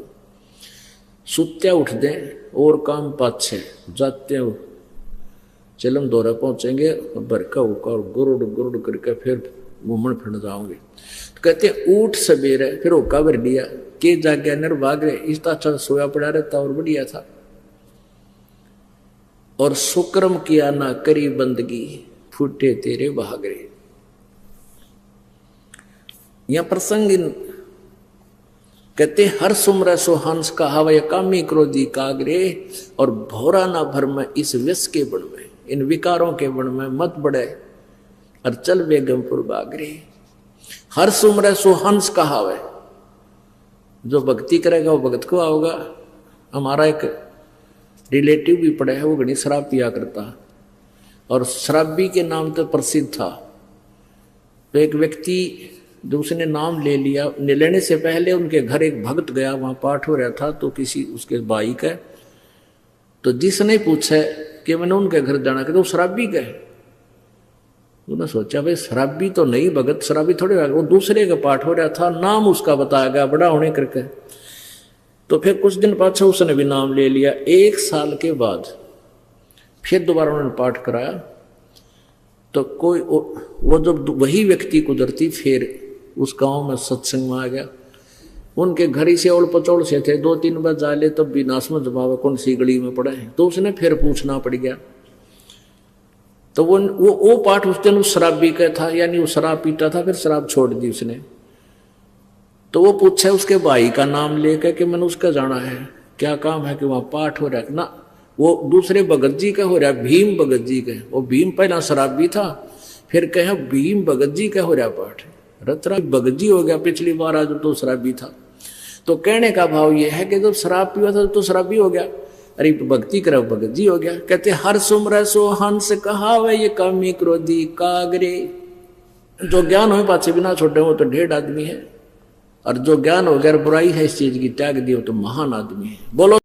सुत्या उठ दें और काम पाछे जाते हो, चलम दौरा पहुंचेंगे, बरका हुक्का और गुरुड़ गुरुड़ करके फिर घूमन फिर जाओगे। तो कहते ऊठ सवेरे, फिर हुक्का भर लिया, के जाग्या नर भाग रहे, इस अच्छा सोया पड़ा रहता और बढ़िया था। और सुक्रम किया ना करी बंदगी, फूटे तेरे भागरे। यह प्रसंग कहते हर सुमर सो हंस का हवय कामी क्रोधी कागरे, और भोरा ना भर में इस विष के बन में, इन विकारों के बन में मत बढ़े, और चल बेगमपुर बागरे। हर सुमर सो हंस का हवय, जो भक्ति करेगा वो भगत को आओगा। हमारा एक रिलेटिव भी पड़ा है, वो घनी शराब पिया करता, और शराबी के नाम तो प्रसिद्ध था। तो एक व्यक्ति जो उसने नाम ले लिया, लेने से पहले उनके घर एक भक्त गया, वहाँ पाठ हो रहा था, तो किसी उसके भाई का, तो जिसने पूछा कि मैंने उनके घर जाना, कि तो शराबी का है। उन्होंने सोचा भाई शराबी तो नहीं, भगत शराबी थोड़े, वो दूसरे का पाठ हो रहा था, नाम उसका बताया गया बड़ा होने करके। तो फिर कुछ दिन पाछे उसने भी नाम ले लिया। 1 साल के बाद फिर दोबारा उन्होंने पाठ कराया, तो कोई वो जब वही व्यक्ति कुदरती फिर उस गांव में सत्संग में आ गया। उनके घर ही से ओल पचौड़ से थे, 2-3 बार जा ले तब भी नाश में जमावे कौन सी गली में पड़े हैं, तो उसने फिर पूछना पड़ गया। तो वो पाठ उस दिन उस शराबी का था, यानी वो शराब पीता था, फिर शराब छोड़ दी उसने। तो वो पूछा उसके भाई का नाम लेकर कि मैंने उसका जाना है, क्या काम है, कि वहाँ पाठ हो रहा है ना, वो दूसरे भगत जी का हो रहा है, भीम भगत जी का। वो भीम पहला शराबी था, फिर कहे भीम भगत जी का हो रहा पाठ, रतरा भगत जी हो गया पिछली बार, आज तो शराबी था। तो कहने का भाव ये है कि जब शराब पिया था तो शराबी हो गया, अरे भक्ति करा भगत जी हो गया। कहते हर सुमर सो हंस कहा वह ये कामी क्रोधी कागरे। जो ज्ञान हो पाछे बिना छोटे हो तो ढेर आदमी है, और जो ज्ञान हो गया बुराई है इस चीज की त्याग दी हो तो महान आदमी है। बोलो